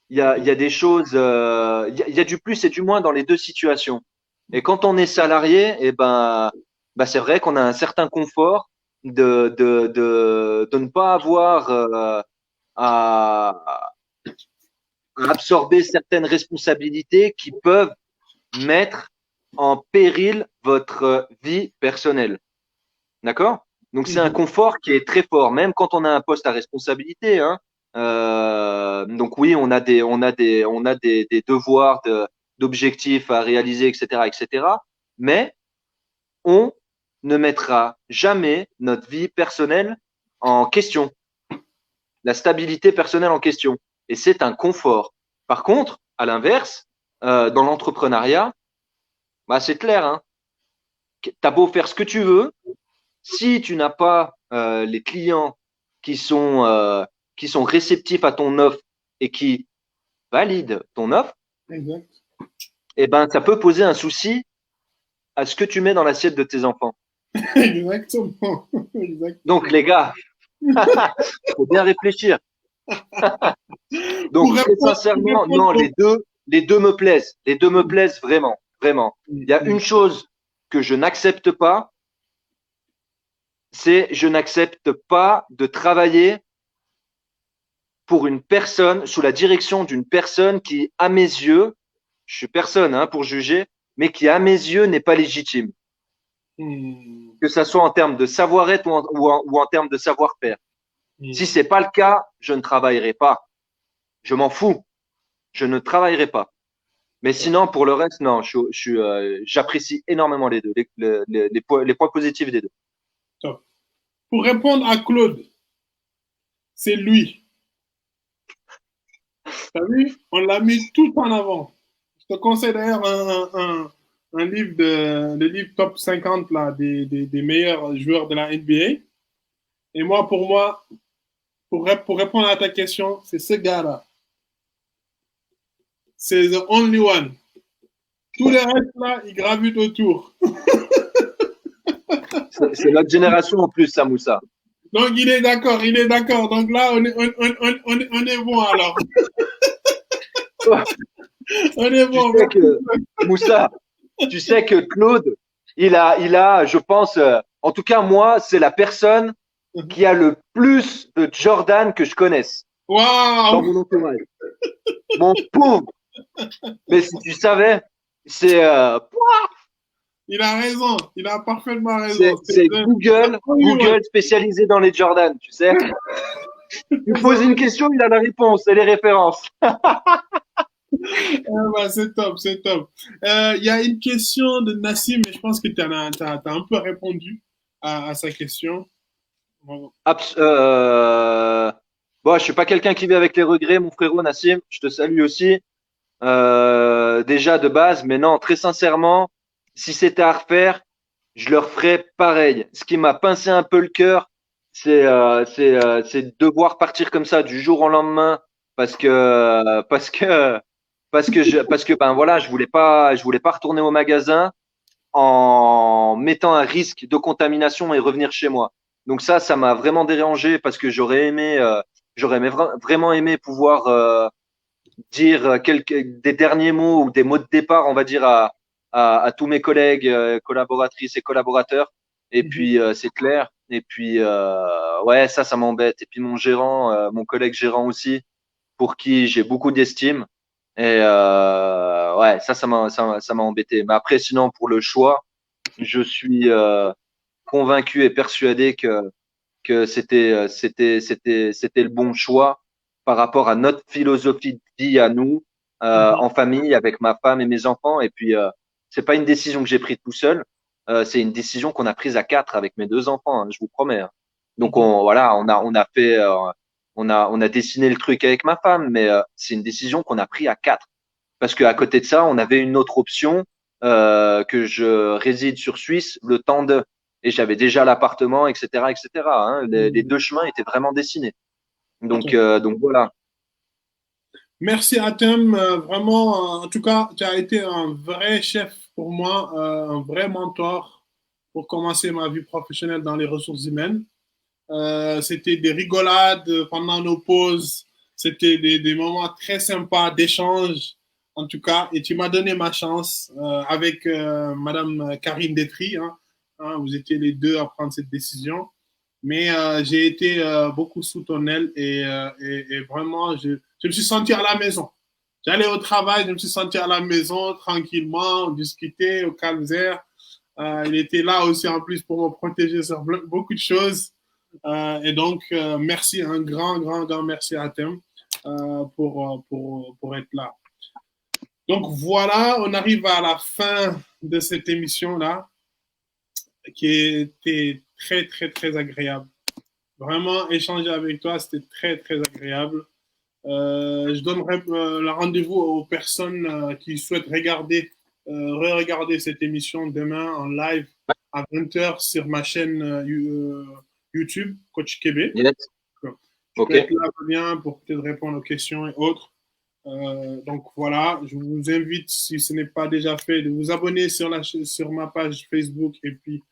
il y a des choses, il y a du plus et du moins dans les deux situations. Et quand on est salarié, c'est vrai qu'on a un certain confort de ne pas avoir à absorber certaines responsabilités qui peuvent mettre en péril votre vie personnelle. D'accord? Donc c'est un confort qui est très fort, même quand on a un poste à responsabilité, hein. Donc oui, on a des devoirs, d'objectifs à réaliser, etc., etc. Mais on ne mettra jamais notre vie personnelle en question, la stabilité personnelle en question. Et c'est un confort. Par contre, à l'inverse, dans l'entrepreneuriat, bah, c'est clair, hein. T'as beau faire ce que tu veux, si tu n'as pas les clients qui sont, euh, qui sont réceptifs à ton offre et qui valident ton offre, Exact. eh ben, ça peut poser un souci à ce que tu mets dans l'assiette de tes enfants. Exactement. Donc, Exactement. les gars, faut bien réfléchir. Pour Donc, très répondre, pour sincèrement, répondre non, au- les deux me plaisent. Les deux me plaisent vraiment, vraiment. Il y a une chose que je n'accepte pas, c'est je n'accepte pas de travailler pour une personne, sous la direction d'une personne qui, à mes yeux, je suis personne hein, pour juger, mais qui, à mes yeux, n'est pas légitime. Hmm. Que ça soit en termes de savoir-être ou en termes de savoir-faire. Si c'est pas le cas, je ne travaillerai pas. Je m'en fous. Je ne travaillerai pas. Mais sinon, pour le reste, non, j'apprécie énormément les deux, les points positifs des deux. Top. Pour répondre à Claude, c'est lui. T'as vu? On l'a mis tout en avant. Je te conseille d'ailleurs un livre le livre top 50 là, des meilleurs joueurs de la NBA. Et moi, pour moi, pour répondre à ta question, c'est ce gars-là. C'est the only one. Tous les restes là, ils gravitent autour. C'est notre génération en plus, ça, Moussa. Donc, il est d'accord, il est d'accord. Donc là, on est bon alors. On est Tu bon. sais que, Moussa, tu sais que Claude, je pense, en tout cas, moi, c'est la personne qui a le plus de Jordan que je connaisse dans Waouh! mon entourage. Mon pauvre. Mais si tu savais, c'est Il a raison. Il a parfaitement raison. c'est The only one. Google spécialisé dans les Jordan, tu sais. Tu poses une question, il a la réponse et les références. Ah bah, c'est top, c'est top. Il y a une question de Nassim, mais je pense que tu as un peu répondu à sa question. Bon. Abs- euh, Bon, je suis pas quelqu'un qui vit avec les regrets, mon frérot Nassim. Je te salue aussi. Déjà de base, mais non, très sincèrement, si c'était à refaire, je le referais pareil. Ce qui m'a pincé un peu le cœur, c'est de devoir partir comme ça du jour au lendemain parce que ben voilà, je voulais pas retourner au magasin en mettant un risque de contamination et revenir chez moi. Donc ça m'a vraiment dérangé parce que vraiment aimé pouvoir dire des derniers mots ou des mots de départ, on va dire, à tous mes collègues, collaboratrices et collaborateurs. Et Mhm. puis, c'est clair. Et puis, ouais, ça m'embête. Et puis, mon collègue gérant aussi, pour qui j'ai beaucoup d'estime. Et ouais, ça m'a embêté. Mais après, sinon, pour le choix, je suis convaincu et persuadé que c'était le bon choix par rapport à notre philosophie de vie à nous, Mhm. en famille, avec ma femme et mes enfants. Et puis, c'est pas une décision que j'ai prise tout seul, c'est une décision qu'on a prise à quatre avec mes deux enfants, hein, je vous promets, hein. Donc, Mhm. on a fait, on a dessiné le truc avec ma femme, mais c'est une décision qu'on a prise à quatre. Parce qu'à côté de ça, on avait une autre option, que je réside sur Suisse le temps de et j'avais déjà l'appartement, etc., etc., hein. Les Mhm. deux chemins étaient vraiment dessinés. Ok. Donc voilà. Merci Atem, vraiment, en tout cas, tu as été un vrai chef pour moi, un vrai mentor pour commencer ma vie professionnelle dans les ressources humaines. C'était des rigolades pendant nos pauses, c'était des moments très sympas d'échange, en tout cas, et tu m'as donné ma chance avec Madame Karine Détry, hein, hein, vous étiez les deux à prendre cette décision. Mais j'ai été beaucoup sous ton aile et vraiment, je me suis senti à la maison. J'allais au travail, je me suis senti à la maison, tranquillement, on discutait au calme air. Il était là aussi en plus pour me protéger sur beaucoup de choses. Et donc, merci, un grand merci à Thème pour être là. Donc voilà, on arrive à la fin de cette émission-là, qui était très agréable. Vraiment, échanger avec toi, c'était très agréable. Je donnerai le rendez-vous aux personnes qui souhaitent regarder, re-regarder cette émission demain en live à 20h sur ma chaîne YouTube, Coach Québec. Yes. Je peux OK. être là bien pour peut-être répondre aux questions et autres. Donc voilà, je vous invite, si ce n'est pas déjà fait, de vous abonner sur ma page Facebook et puis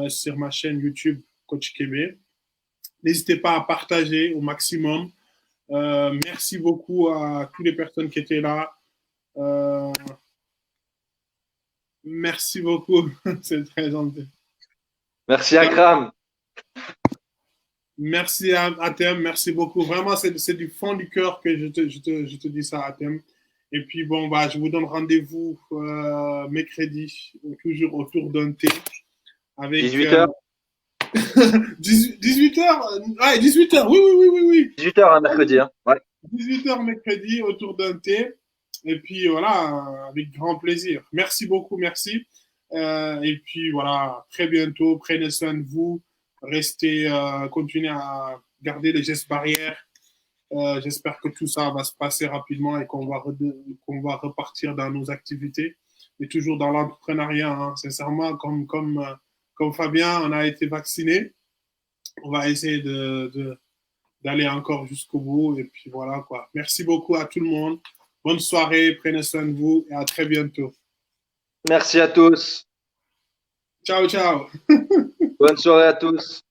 sur ma chaîne YouTube, Coach Québec. N'hésitez pas à partager au maximum. Merci beaucoup à toutes les personnes qui étaient là. Euh, merci beaucoup. C'est très gentil. Merci Akram. Merci à Thème. Merci beaucoup. Vraiment, c'est du fond du cœur que je te dis ça à Thème. Et puis, bon, bah, je vous donne rendez-vous mercredi, toujours autour d'un thé, avec 18h. 18h. Ouais, 18h. Oui, oui, oui, oui, oui. 18h un mercredi, hein. Ouais. 18h mercredi autour d'un thé. Et puis voilà, avec grand plaisir. Merci beaucoup, merci. Et puis voilà, très bientôt. Prenez soin de vous. Restez, continuez à garder les gestes barrières. J'espère que tout ça va se passer rapidement et qu'on va repartir dans nos activités. Et toujours dans l'entrepreneuriat, hein. Sincèrement, comme Fabien, on a été vacciné. On va essayer d'aller encore jusqu'au bout. Et puis voilà quoi. Merci beaucoup à tout le monde. Bonne soirée, prenez soin de vous et à très bientôt. Merci à tous. Ciao, ciao. Bonne soirée à tous.